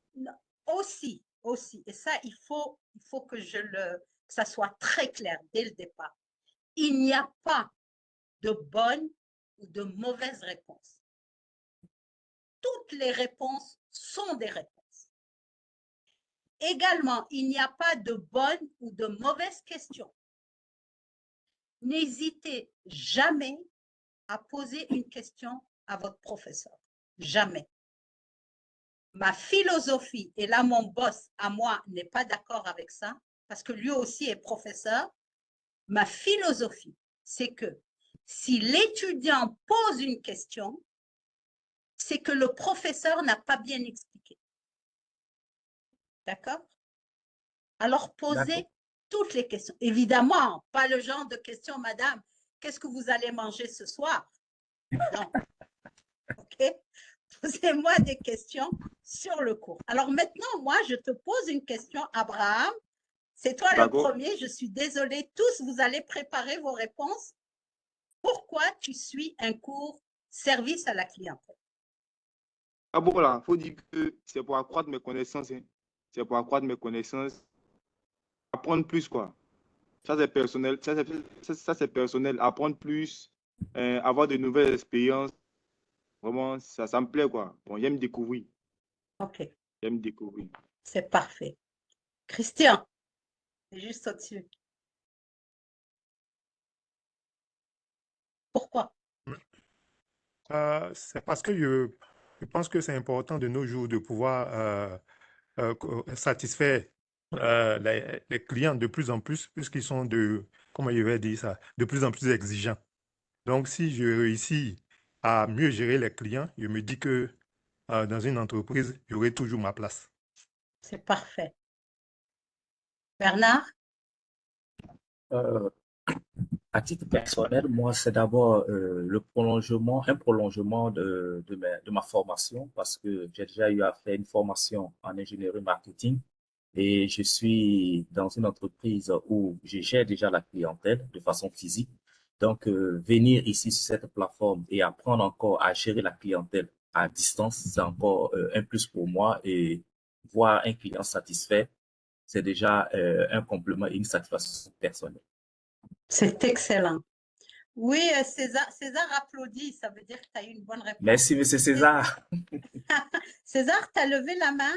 aussi, et ça, il faut que ça soit très clair dès le départ. Il n'y a pas de bonne ou de mauvaise réponse. Toutes les réponses sont des réponses. Également, il n'y a pas de bonne ou de mauvaise question. N'hésitez jamais à poser une question à votre professeur. Jamais. Ma philosophie, et là mon boss à moi n'est pas d'accord avec ça, parce que lui aussi est professeur, ma philosophie, c'est que si l'étudiant pose une question, c'est que le professeur n'a pas bien expliqué. D'accord? Alors posez toutes les questions. Évidemment, pas le genre de questions, madame, qu'est-ce que vous allez manger ce soir? Non. OK? Posez-moi des questions sur le cours. Alors maintenant, moi, je te pose une question, Abraham. C'est toi le premier. Je suis désolée. Tous, vous allez préparer vos réponses. Pourquoi tu suis un cours service à la clientèle? Ah bon, là, il faut dire que c'est pour accroître mes connaissances. Hein. C'est pour accroître mes connaissances. Apprendre plus, quoi. Ça, c'est personnel. Ça, c'est personnel. Apprendre plus, avoir de nouvelles expériences. Vraiment, ça me plaît, quoi. Bon, j'aime découvrir. OK. J'aime découvrir. C'est parfait. Christian, c'est juste au-dessus. Pourquoi? C'est parce que je pense que c'est important de nos jours de pouvoir satisfaire les clients de plus en plus, puisqu'ils sont comment je vais dire ça, de plus en plus exigeants. Donc, si je réussis à mieux gérer les clients, je me dis que dans une entreprise, j'aurai toujours ma place. C'est parfait. Bernard? À titre personnel, moi, c'est d'abord un prolongement de ma formation parce que j'ai déjà eu à faire une formation en ingénierie marketing et je suis dans une entreprise où je gère déjà la clientèle de façon physique. Donc, venir ici sur cette plateforme et apprendre encore à gérer la clientèle à distance, c'est encore un plus pour moi. Et voir un client satisfait, c'est déjà un complément et une satisfaction personnelle. C'est excellent. Oui, César applaudit, ça veut dire que tu as eu une bonne réponse. Merci, monsieur César. César, tu as levé la main?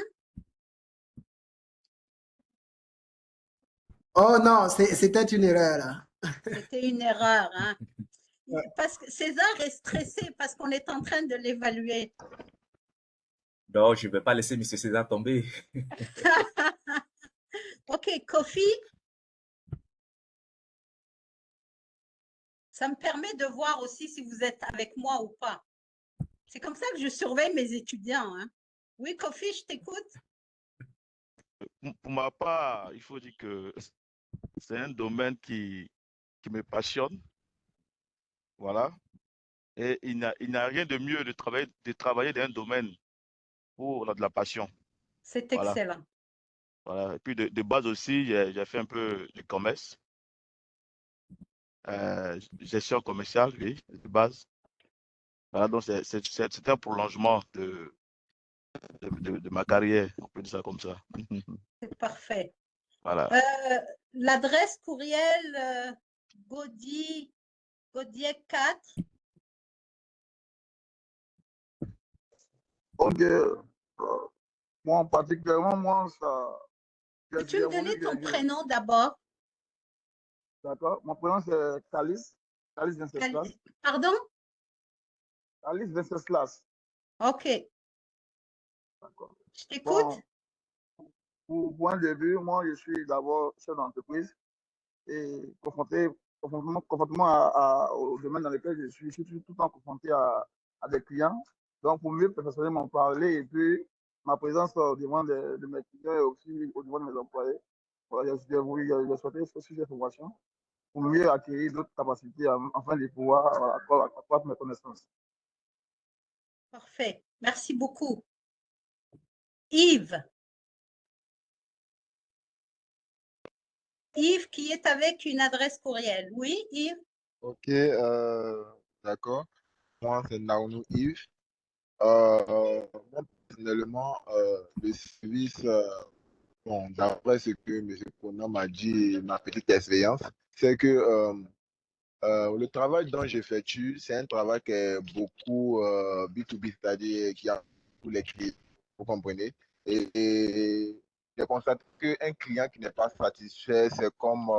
Oh non, c'était une erreur là. C'était une erreur, hein? Parce que César est stressé parce qu'on est en train de l'évaluer. Non, je ne vais pas laisser monsieur César tomber. Ok, Kofi, ça me permet de voir aussi si vous êtes avec moi ou pas. C'est comme ça que je surveille mes étudiants, hein? Oui, Kofi, je t'écoute. Pour ma part, il faut dire que c'est un domaine qui me passionne. Voilà. Et il n'y a rien de mieux de travailler dans un domaine où on a de la passion. C'est Voilà. excellent. Voilà. Et puis de base aussi, j'ai fait un peu de commerce, gestion commerciale, oui, de base. Voilà, donc c'est un prolongement de ma carrière, on peut dire ça comme ça. C'est parfait. Voilà. L'adresse courriel Gaudier 4. Ok. Moi, particulièrement, moi, ça. Peux-tu me donner ton prénom d'abord? D'accord. Mon prénom, c'est Calis. Calis Venceslas. Pardon? Calis Venceslas. Ok. D'accord. Je t'écoute. Bon, pour un début, moi, je suis d'abord chef d'entreprise et conformément au domaine dans lequel je suis tout le temps confronté à des clients. Donc, pour mieux perfectionner mon parler et puis ma présence au devant de mes clients et aussi au devant de mes employés, voilà, j'ai souhaité aussi ces formations pour mieux acquérir d'autres capacités afin de pouvoir accroître mes connaissances. Parfait. Merci beaucoup. Yves. Yves qui est avec une adresse courriel. Oui, Yves? Ok, d'accord. Moi, c'est Naonou Yves. Moi, personnellement, le service, bon, d'après ce que M. Konan m'a dit, et ma petite expérience, c'est que le travail dont j'effectue, c'est un travail qui est beaucoup B2B, c'est-à-dire qui a tous les clients, vous comprenez? Et j'ai constaté qu'un client qui n'est pas satisfait, c'est comme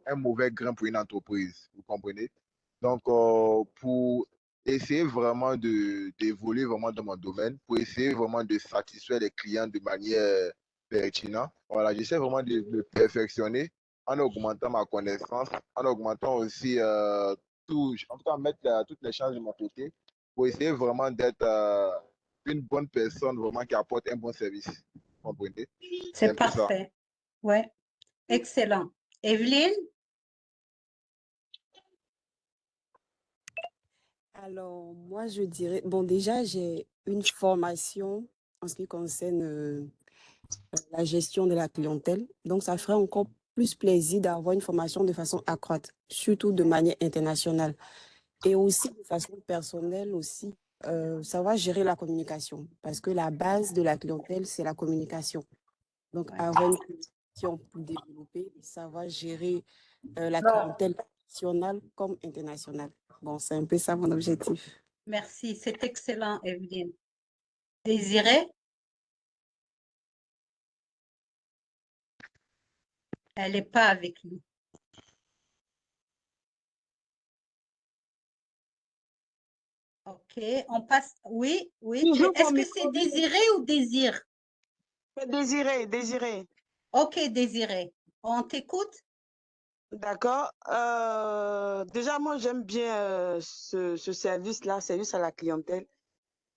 un mauvais grain pour une entreprise, vous comprenez? Donc, pour essayer vraiment d'évoluer vraiment dans mon domaine, pour essayer vraiment de satisfaire les clients de manière pertinente, voilà, j'essaie vraiment de perfectionner en augmentant ma connaissance, en augmentant aussi en tout cas mettre toutes les chances de mon côté pour essayer vraiment d'être une bonne personne vraiment qui apporte un bon service. Vous comprenez? C'est parfait. Ouais, excellent. Evelyne? Alors, moi, je dirais, bon, déjà, j'ai une formation en ce qui concerne la gestion de la clientèle. Donc, ça ferait encore plus plaisir d'avoir une formation de façon accroître, surtout de manière internationale. Et aussi de façon personnelle aussi, savoir gérer la communication. Parce que la base de la clientèle, c'est la communication. Donc, avoir une communication plus développée, savoir gérer la clientèle nationale comme internationale. Bon, c'est un peu ça mon objectif. Merci, c'est excellent, Evelyne. Désirée? Elle n'est pas avec nous. Ok, on passe. Oui, oui. Est-ce que c'est Désiré ou Désir? Désiré, Désiré. Ok, Désiré. On t'écoute? D'accord. Déjà, moi, j'aime bien ce service-là, service à la clientèle.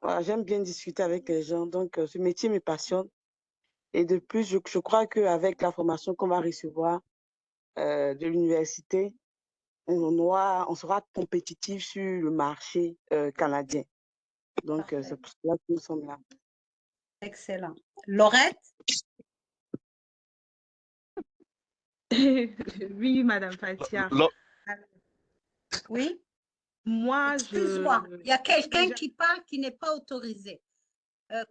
Voilà, j'aime bien discuter avec les gens. Donc, ce métier me passionne. Et de plus, je crois qu'avec la formation qu'on va recevoir de l'université, on sera compétitif sur le marché canadien. Donc, c'est pour cela que nous sommes là. Excellent. Laurette? Oui, Madame Fatia. Oui? Moi, Excuse-moi, il y a quelqu'un déjà, qui parle qui n'est pas autorisé.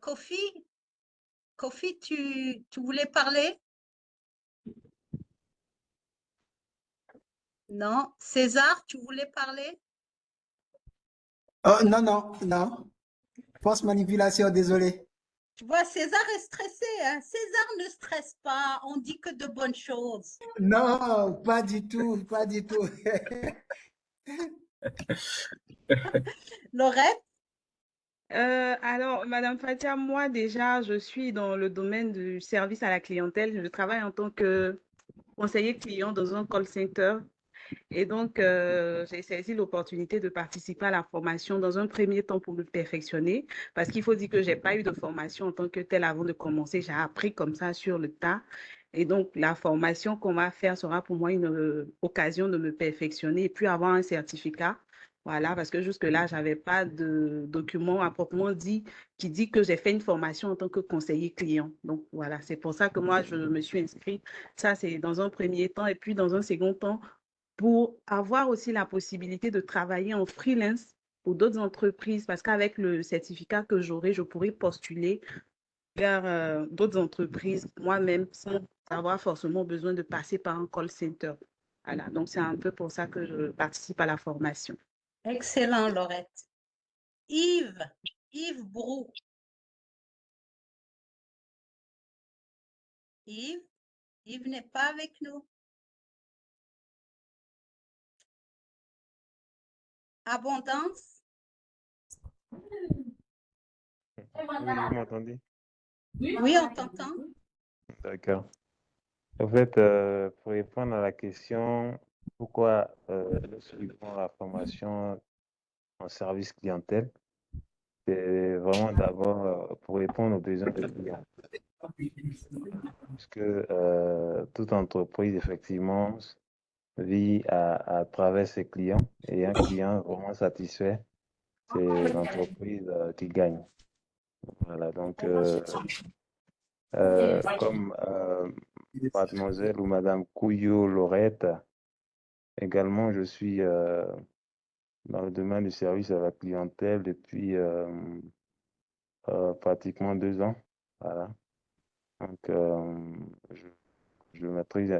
Kofi, tu voulais parler? Non. César, tu voulais parler? Oh, non, non, non. Fausse manipulation, désolé. Tu vois, César est stressé, hein? César ne stresse pas, on dit que de bonnes choses. Non, pas du tout, pas du tout. Laurette? alors, Madame Fatia, moi déjà, je suis dans le domaine du service à la clientèle. Je travaille en tant que conseiller client dans un call center. Et donc, j'ai saisi l'opportunité de participer à la formation dans un premier temps pour me perfectionner, parce qu'il faut dire que je n'ai pas eu de formation en tant que telle avant de commencer. J'ai appris comme ça sur le tas. Et donc, la formation qu'on va faire sera pour moi une occasion de me perfectionner et puis avoir un certificat. Voilà, parce que jusque-là, je n'avais pas de document à proprement dit qui dit que j'ai fait une formation en tant que conseiller client. Donc, voilà, c'est pour ça que moi, je me suis inscrite. Ça, c'est dans un premier temps. Et puis, dans un second temps, pour avoir aussi la possibilité de travailler en freelance pour d'autres entreprises, parce qu'avec le certificat que j'aurai, je pourrai postuler vers d'autres entreprises moi-même sans avoir forcément besoin de passer par un call center. Voilà, donc c'est un peu pour ça que je participe à la formation. Excellent, Laurette. Yves Brou. Yves n'est pas avec nous. Abondance? Oui, vous m'entendez? Oui, on t'entend. D'accord. En fait, pour répondre à la question, pourquoi suivons la formation en service clientèle, c'est vraiment d'abord pour répondre aux besoins des clients. Puisque toute entreprise, effectivement, vit à travers ses clients et un client vraiment satisfait, c'est l'entreprise qui gagne. Voilà, donc comme mademoiselle ou madame Couillot Laurette, également je suis dans le domaine du service à la clientèle depuis pratiquement 2 ans. Voilà. Donc je maîtrise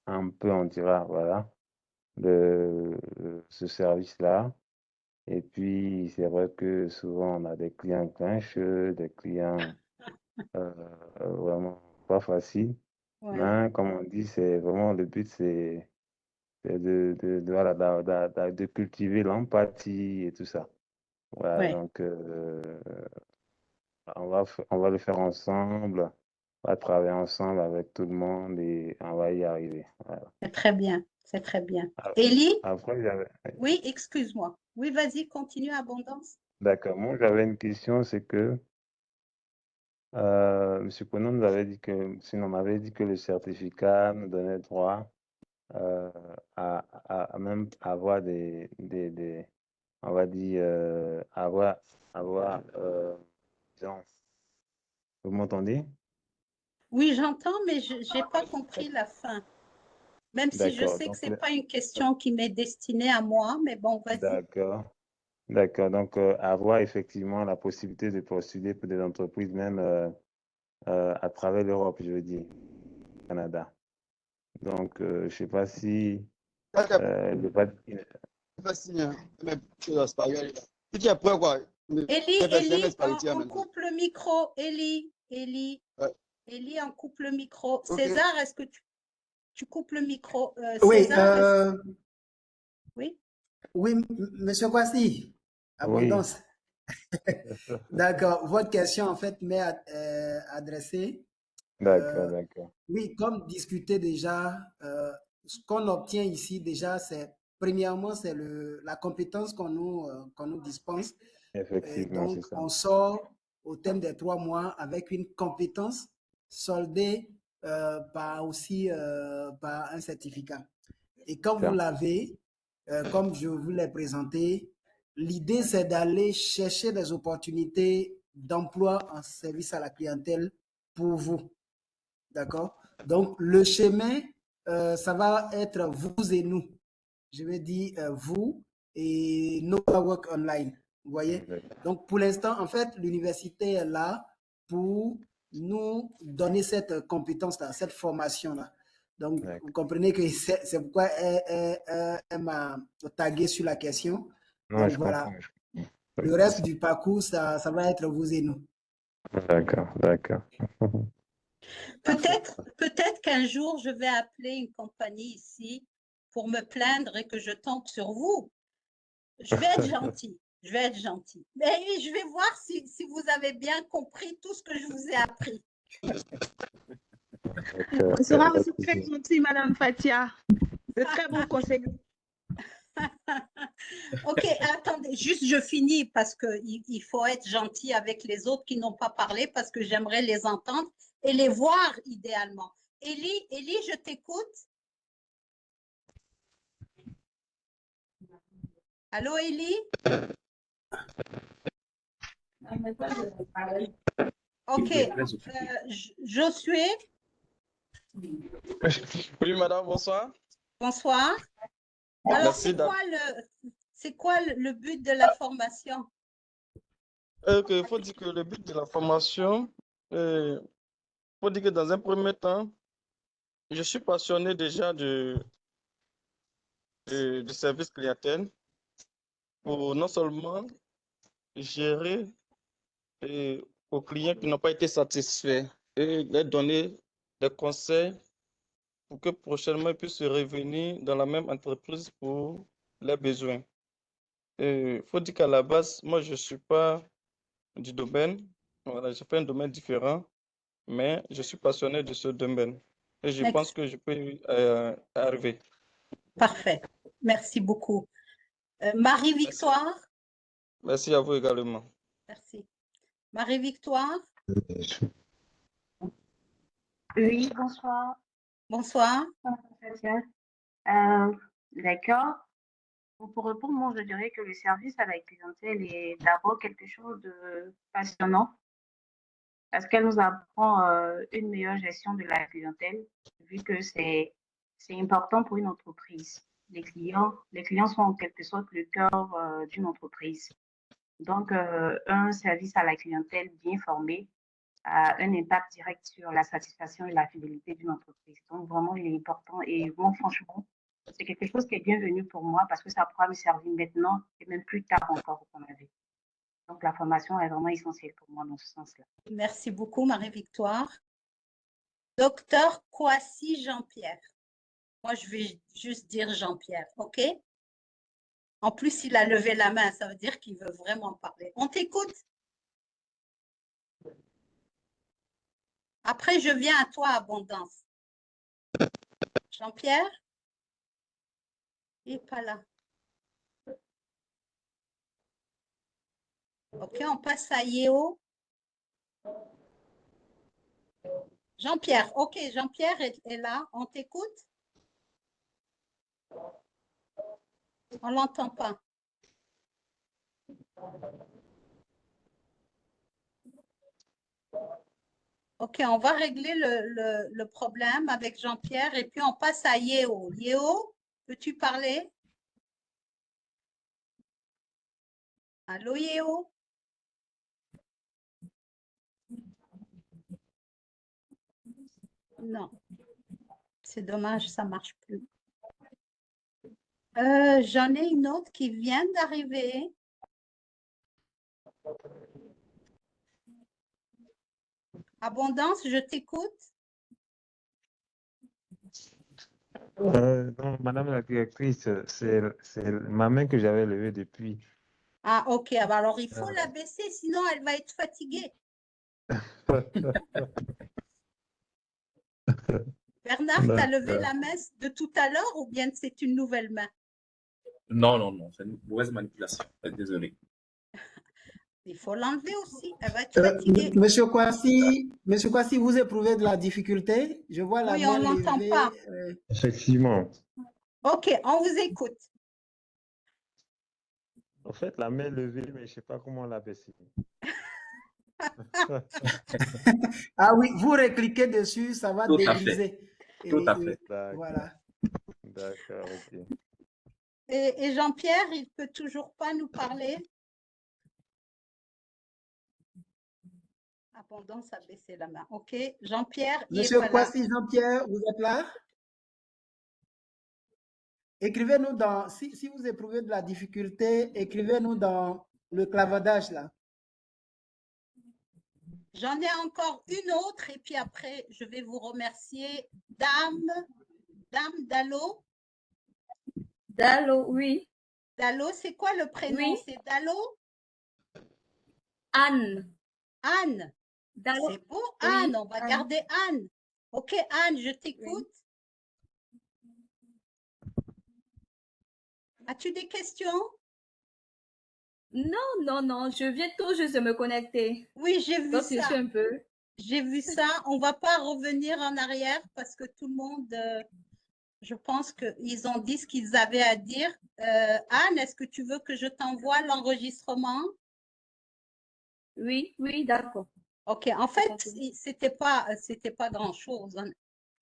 un peu, on dira, voilà, ce service-là. Et puis, c'est vrai que souvent, on a des clients grincheux, des clients vraiment pas faciles. Ouais. Mais comme on dit, c'est vraiment le but, c'est voilà, de cultiver l'empathie et tout ça. Voilà, Ouais. donc on va le faire ensemble, on va travailler ensemble avec tout le monde et on va y arriver. Voilà. C'est très bien, c'est très bien. Ah, Élie? Après, j'avais... Oui, excuse-moi. Oui, vas-y, continue, Abondance. D'accord, moi j'avais une question, c'est que M. Konon nous avait dit que, sinon m'avait dit que le certificat nous donnait droit à même avoir on va dire, disons, vous m'entendez? Oui, j'entends, mais je n'ai pas compris la fin. Même si je D'accord, sais que donc, ce n'est pas une question qui m'est destinée à moi, mais bon, vas-y. d'accord, donc avoir effectivement la possibilité de postuler pour des entreprises même à travers l'Europe, je veux dire, au Canada. Donc, je ne sais pas si Élie, on coupe le micro. Élie, on coupe le micro. Okay. César, est-ce que tu coupes le micro? Oui, César, oui? Oui, monsieur Kwasi, Abondance. D'accord, votre question en fait m'est adressée. D'accord. Oui, comme discuté déjà, ce qu'on obtient ici déjà, premièrement, c'est la compétence qu'on nous dispense. Effectivement, Donc, c'est ça. on sort au terme des 3 mois avec une compétence soldée par un certificat. Et quand vous l'avez, comme je vous l'ai présenté, l'idée c'est d'aller chercher des opportunités d'emploi en service à la clientèle pour vous. D'accord? Donc, le chemin, ça va être vous et nous. Je vais dire vous et Nova Work Online. Vous voyez? Donc, pour l'instant, en fait, l'université est là pour nous donner cette compétence-là, cette formation-là. Donc, vous comprenez que c'est pourquoi elle m'a tagué sur la question. Non, Donc, je voilà. comprends. Le reste du parcours, ça va être vous et nous. D'accord, d'accord. Peut-être qu'un jour, je vais appeler une compagnie ici pour me plaindre et que je tombe sur vous. Je vais être gentille. Je vais être gentille. Mais je vais voir si vous avez bien compris tout ce que je vous ai appris. On sera aussi très gentil, Madame Fatia. De très bons conseils. Ok, attendez, juste je finis parce qu'il faut être gentil avec les autres qui n'ont pas parlé parce que j'aimerais les entendre et les voir idéalement. Élie, je t'écoute. Allô, Élie? Ok, Josué? Oui, madame, bonsoir. Bonsoir. Alors, Merci c'est quoi le but de la formation? Il faut dire que le but de la formation, faut dire que dans un premier temps, je suis passionné déjà du service clientèle pour non seulement gérer aux clients qui n'ont pas été satisfaits et leur donner des conseils pour que prochainement ils puissent revenir dans la même entreprise pour leurs besoins. Il faut dire qu'à la base, moi, je ne suis pas du domaine. Voilà, j'ai fait un domaine différent, mais je suis passionné de ce domaine et je pense que je peux y arriver. Parfait. Merci beaucoup. Marie-Victoire? Merci à vous également. Merci. Marie-Victoire? Oui, bonsoir. Bonsoir. D'accord. Pour répondre, moi, je dirais que le service à la clientèle est d'abord quelque chose de passionnant parce qu'elle nous apprend une meilleure gestion de la clientèle, vu que c'est important pour une entreprise. Les clients sont en quelque sorte le cœur d'une entreprise. Donc, un service à la clientèle bien formé a un impact direct sur la satisfaction et la fidélité d'une entreprise. Donc, vraiment, il est important. Et moi, franchement, c'est quelque chose qui est bienvenu pour moi parce que ça pourra me servir maintenant et même plus tard encore dans ma vie. Donc, la formation est vraiment essentielle pour moi dans ce sens-là. Merci beaucoup, Marie-Victoire. Docteur Kouassi Jean-Pierre. Moi, je vais juste dire Jean-Pierre, OK? En plus, il a levé la main, ça veut dire qu'il veut vraiment parler. On t'écoute? Après, je viens à toi, Abondance. Jean-Pierre? Il n'est pas là. OK, on passe à Yéo. Jean-Pierre, OK, Jean-Pierre est là. On t'écoute? On ne l'entend pas. OK, on va régler le problème avec Jean-Pierre et puis on passe à Yéo. Yéo, peux-tu parler? Allô, Yéo? Non, c'est dommage, ça ne marche plus. J'en ai une autre qui vient d'arriver. Abondance, je t'écoute. Non, madame la directrice, c'est ma main que j'avais levée depuis. Ah, OK. Alors, il faut la baisser, sinon elle va être fatiguée. Bernard, tu as levé la main de tout à l'heure ou bien c'est une nouvelle main? Non, c'est une mauvaise manipulation. Désolé. Il faut l'enlever aussi, elle va être fatiguée. Monsieur Kouassi, vous éprouvez de la difficulté? Je vois la Oui, main on n'entend levée. pas. Effectivement. OK, on vous écoute. En fait, la main levée, mais je ne sais pas comment la baisser. Ah oui, vous recliquez dessus, ça va Tout à dégriser. fait. Tout à fait. Voilà. D'accord, ok. Et Jean-Pierre, il ne peut toujours pas nous parler? Abondance a baissé la main. OK. Jean-Pierre, il n'est Monsieur pas là. Kwasi Jean-Pierre, vous êtes là? Écrivez-nous dans, si vous éprouvez de la difficulté, écrivez-nous dans le clavardage là. J'en ai encore une autre et puis après, je vais vous remercier. Dame Dalo. Dalo, oui. Dalo, c'est quoi le prénom? Oui. C'est Dalo? Anne. Anne. Dalo. C'est beau, Oui, Anne. On va Anne. garder Anne. OK, Anne, je t'écoute. As-tu des questions? Non, je viens tout juste de me connecter. Oui, j'ai vu Donc, je ça. suis un peu. J'ai vu ça. On ne va pas revenir en arrière parce que tout le monde, je pense qu'ils ont dit ce qu'ils avaient à dire. Anne, est-ce que tu veux que je t'envoie l'enregistrement? Oui, d'accord. OK. En fait, c'était pas grand-chose. Hein.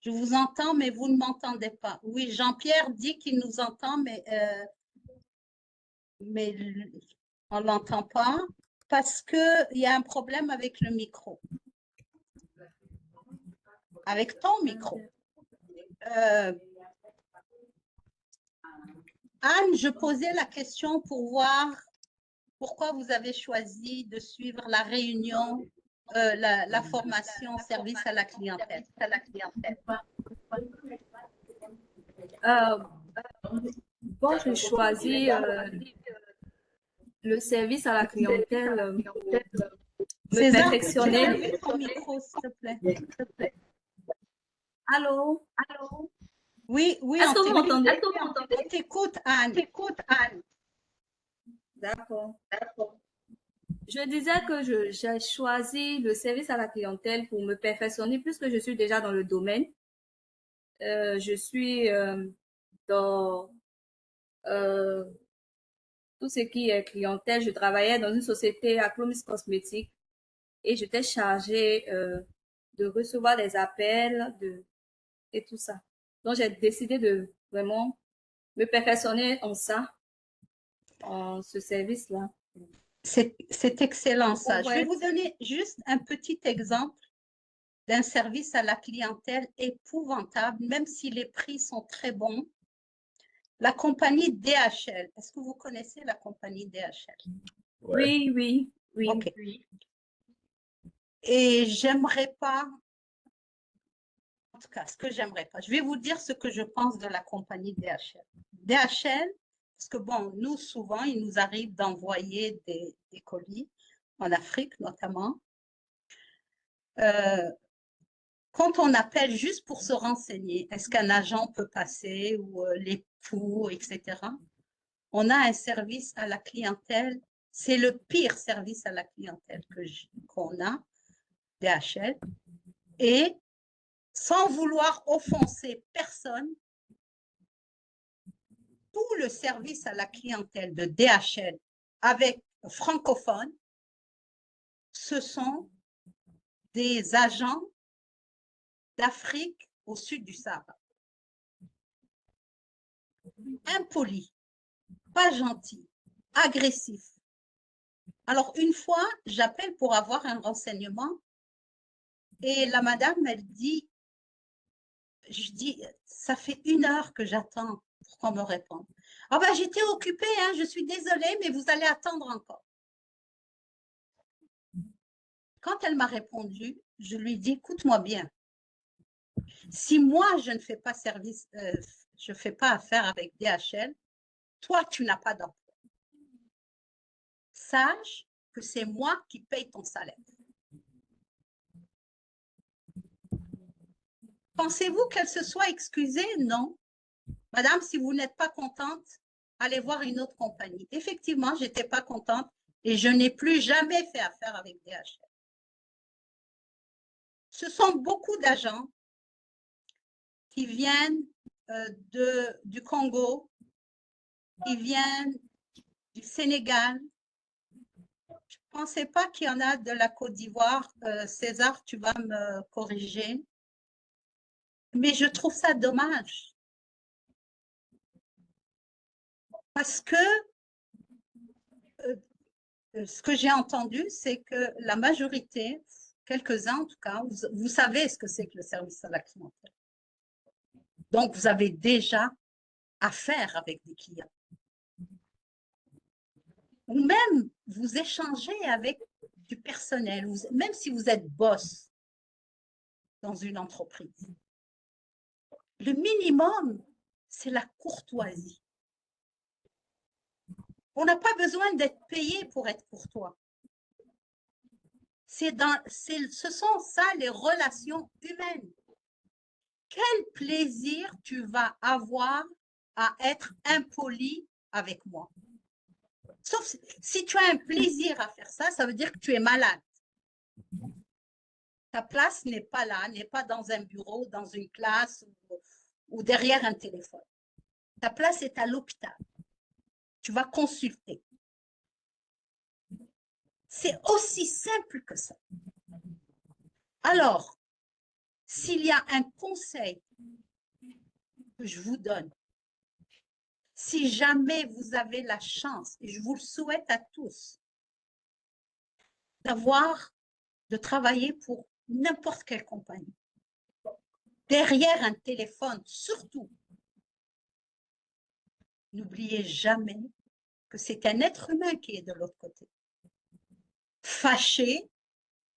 Je vous entends, mais vous ne m'entendez pas. Oui, Jean-Pierre dit qu'il nous entend, mais on ne l'entend pas parce qu'il y a un problème avec le micro. Avec ton micro. Anne, je posais la question pour voir pourquoi vous avez choisi de suivre la réunion, la formation service à la clientèle. Bon, j'ai choisi le service à la clientèle, me perfectionner. Ton micro, s'il te plaît. Allô? Oui, Est-ce que vous m'entendez? On t'écoute, Anne. D'accord. Je disais que j'ai choisi le service à la clientèle pour me perfectionner puisque je suis déjà dans le domaine. Je suis dans tout ce qui est clientèle. Je travaillais dans une société à Clomis Cosmétiques et j'étais chargée de recevoir des appels et tout ça. Donc, j'ai décidé de vraiment me perfectionner en ça, en ce service-là. C'est excellent ça. Je vais Ouais. vous donner juste un petit exemple d'un service à la clientèle épouvantable, même si les prix sont très bons. La compagnie DHL. Est-ce que vous connaissez la compagnie DHL? Ouais. Oui. OK. Et j'aimerais pas, en tout cas, ce que j'aimerais pas, je vais vous dire ce que je pense de la compagnie DHL. DHL, parce que bon, nous, souvent, il nous arrive d'envoyer des colis en Afrique notamment. Quand on appelle juste pour se renseigner, est-ce qu'un agent peut passer ou l'époux, etc. On a un service à la clientèle. C'est le pire service à la clientèle qu'on a, DHL. Et sans vouloir offenser personne, tout le service à la clientèle de DHL avec francophones, ce sont des agents d'Afrique au sud du Sahara. Impolis, pas gentils, agressifs. Alors, une fois, j'appelle pour avoir un renseignement et la madame, elle dit, je dis, ça fait 1 heure que j'attends pour qu'on me réponde. Ah ben, j'étais occupée, hein, je suis désolée, mais vous allez attendre encore. Quand elle m'a répondu, je lui dis, écoute-moi bien. Si moi, je ne fais pas service, je ne fais pas affaire avec DHL, toi, tu n'as pas d'emploi. Sache que c'est moi qui paye ton salaire. Pensez-vous qu'elle se soit excusée? Non. Madame, si vous n'êtes pas contente, allez voir une autre compagnie. Effectivement, je n'étais pas contente et je n'ai plus jamais fait affaire avec DHL. Ce sont beaucoup d'agents qui viennent du Congo, qui viennent du Sénégal. Je ne pensais pas qu'il y en a de la Côte d'Ivoire. César, tu vas me corriger. Mais je trouve ça dommage. Parce que ce que j'ai entendu, c'est que la majorité, quelques-uns en tout cas, vous savez ce que c'est que le service à la clientèle. Donc, vous avez déjà affaire avec des clients. Ou même, vous échangez avec du personnel, même si vous êtes boss dans une entreprise. Le minimum, c'est la courtoisie. On n'a pas besoin d'être payé pour être courtois. Ce sont ça les relations humaines. Quel plaisir tu vas avoir à être impoli avec moi? Sauf si tu as un plaisir à faire ça, ça veut dire que tu es malade. Ta place n'est pas là, n'est pas dans un bureau, dans une classe ou derrière un téléphone. Ta place est à l'hôpital. Tu vas consulter. C'est aussi simple que ça. Alors, s'il y a un conseil que je vous donne, si jamais vous avez la chance, et je vous le souhaite à tous, de travailler pour n'importe quelle compagnie, derrière un téléphone, surtout, n'oubliez jamais que c'est un être humain qui est de l'autre côté. Fâché,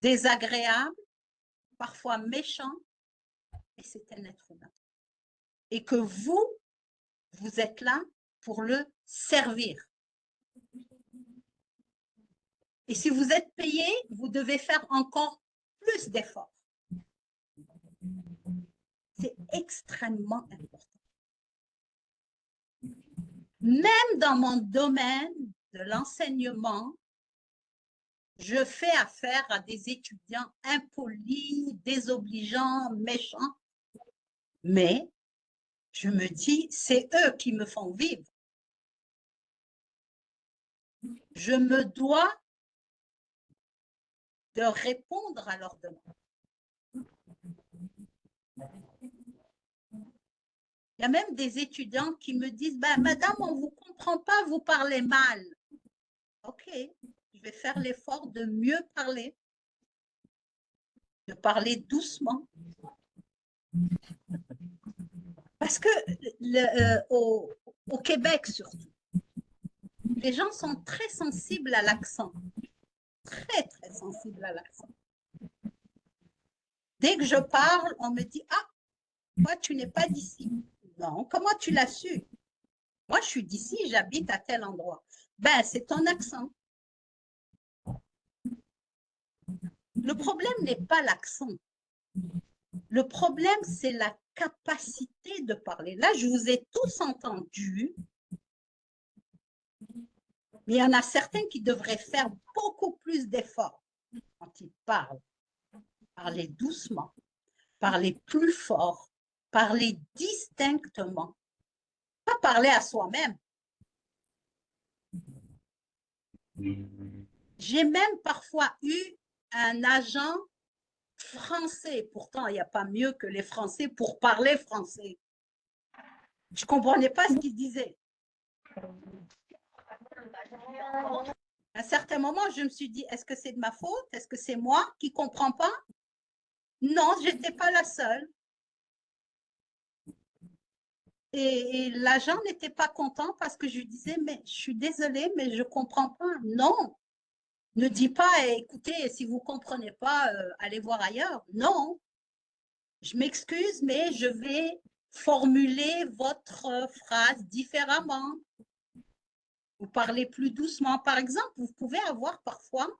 désagréable, parfois méchant, mais c'est un être humain. Et que vous êtes là pour le servir. Et si vous êtes payé, vous devez faire encore plus d'efforts. C'est extrêmement important. Même dans mon domaine de l'enseignement, je fais affaire à des étudiants impolis, désobligeants, méchants, mais je me dis, c'est eux qui me font vivre. Je me dois de répondre à leurs demandes. Il y a même des étudiants qui me disent, ben, madame, on ne vous comprend pas, vous parlez mal. Ok, je vais faire l'effort de mieux parler, de parler doucement. Parce que au Québec surtout, les gens sont très sensibles à l'accent. Très, très sensibles à l'accent. Dès que je parle, on me dit, ah, toi, tu n'es pas d'ici. Non, comment tu l'as su? Moi, je suis d'ici, j'habite à tel endroit. Ben, c'est ton accent. Le problème n'est pas l'accent. Le problème, c'est la capacité de parler. Là, je vous ai tous entendus, mais il y en a certains qui devraient faire beaucoup plus d'efforts quand ils parlent. Parler doucement, parler plus fort, parler distinctement, pas parler à soi-même. J'ai même parfois eu un agent français, pourtant il n'y a pas mieux que les Français pour parler français. Je ne comprenais pas ce qu'il disait. À un certain moment, je me suis dit, est-ce que c'est de ma faute? Est-ce que c'est moi qui ne comprends pas? Non, je n'étais pas la seule. Et l'agent n'était pas content parce que je lui disais, mais je suis désolée, mais je ne comprends pas. Non, ne dis pas, écoutez, si vous ne comprenez pas, allez voir ailleurs. Non, je m'excuse, mais je vais formuler votre phrase différemment. Vous parlez plus doucement. Par exemple, vous pouvez avoir parfois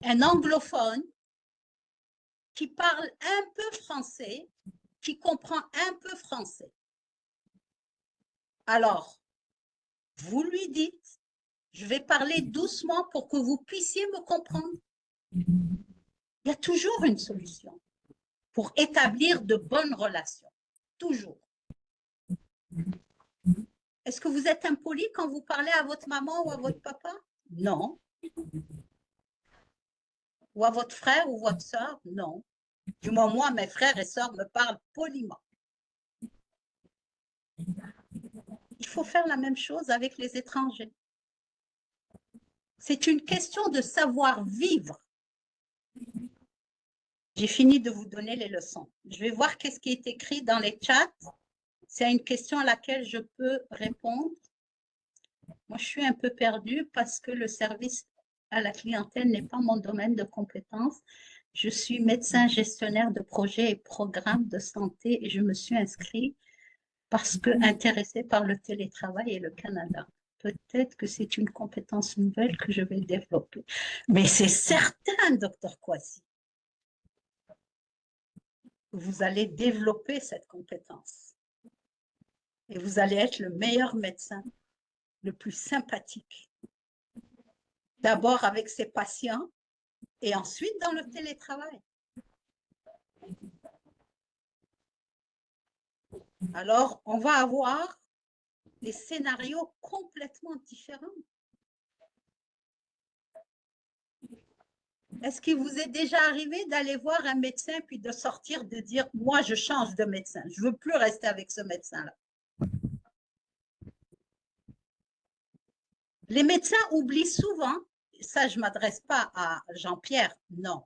un anglophone qui parle un peu français, qui comprend un peu français. Alors, vous lui dites, je vais parler doucement pour que vous puissiez me comprendre. Il y a toujours une solution pour établir de bonnes relations. Toujours. Est-ce que vous êtes impoli quand vous parlez à votre maman ou à votre papa? Non. Ou à votre frère ou votre soeur? Non. Du moins, moi, mes frères et sœurs me parlent poliment. Il faut faire la même chose avec les étrangers. C'est une question de savoir-vivre. J'ai fini de vous donner les leçons. Je vais voir qu'est-ce qui est écrit dans les chats. C'est une question à laquelle je peux répondre. Moi, je suis un peu perdue parce que le service à la clientèle n'est pas mon domaine de compétence. Je suis médecin gestionnaire de projets et programmes de santé et je me suis inscrite parce que intéressée par le télétravail et le Canada. Peut-être que c'est une compétence nouvelle que je vais développer. Mais c'est certain, Dr. Kwasi. Vous allez développer cette compétence. Et vous allez être le meilleur médecin, le plus sympathique. D'abord avec ses patients et ensuite dans le télétravail. Alors, on va avoir des scénarios complètement différents. Est-ce qu'il vous est déjà arrivé d'aller voir un médecin puis de sortir, de dire « moi, je change de médecin, je ne veux plus rester avec ce médecin-là ». Les médecins oublient souvent, ça je ne m'adresse pas à Jean-Pierre, non.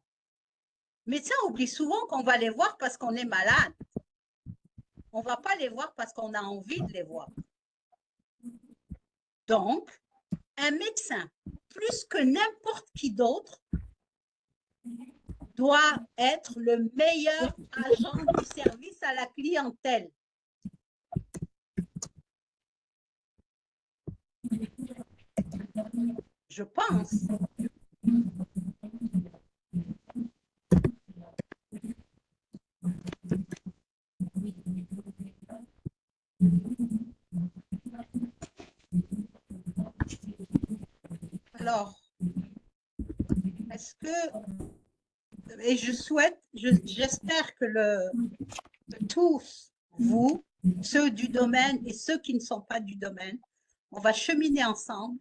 Les médecins oublient souvent qu'on va les voir parce qu'on est malade. On ne va pas les voir parce qu'on a envie de les voir. Donc, un médecin, plus que n'importe qui d'autre, doit être le meilleur agent du service à la clientèle. Je pense. Alors, est-ce que, et je souhaite, j'espère que tous, vous, ceux du domaine et ceux qui ne sont pas du domaine, on va cheminer ensemble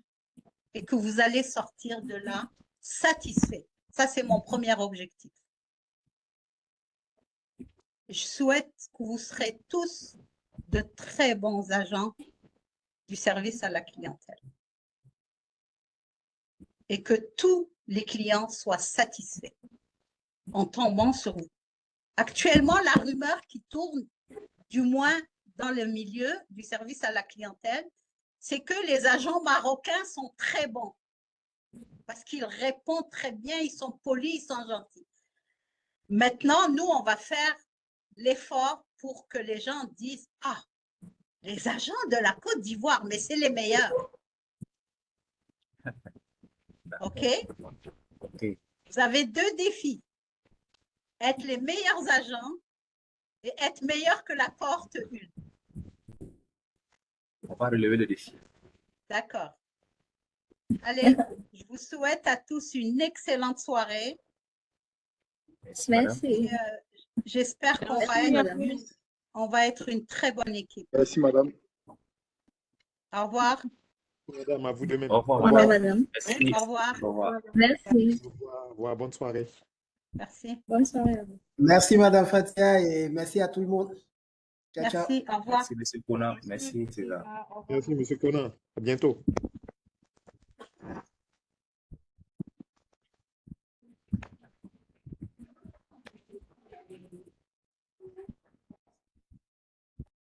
et que vous allez sortir de là satisfait. Ça, c'est mon premier objectif. Je souhaite que vous serez tous de très bons agents du service à la clientèle et que tous les clients soient satisfaits en tombant sur vous. Actuellement, la rumeur qui tourne, du moins dans le milieu du service à la clientèle, c'est que les agents marocains sont très bons parce qu'ils répondent très bien, ils sont polis, ils sont gentils. Maintenant, nous, on va faire l'effort pour que les gens disent « Ah, les agents de la Côte d'Ivoire, mais c'est les meilleurs. » OK? Vous avez deux défis. Être les meilleurs agents et être meilleur que la porte 1. On va relever le défi. D'accord. Allez, je vous souhaite à tous une excellente soirée. Merci. J'espère qu'on va être une très bonne équipe. Merci, madame. Au revoir. Madame, à vous de même. Au revoir. Au revoir, madame. Merci. Au revoir. Au revoir. Merci. Au revoir. Bonne soirée. Merci. Bonne soirée à vous. Merci, Madame Fatia, et merci à tout le monde. Ciao, ciao. Merci. Au revoir. Merci, M. Conan. Merci, César. Merci, M. Conan. À bientôt.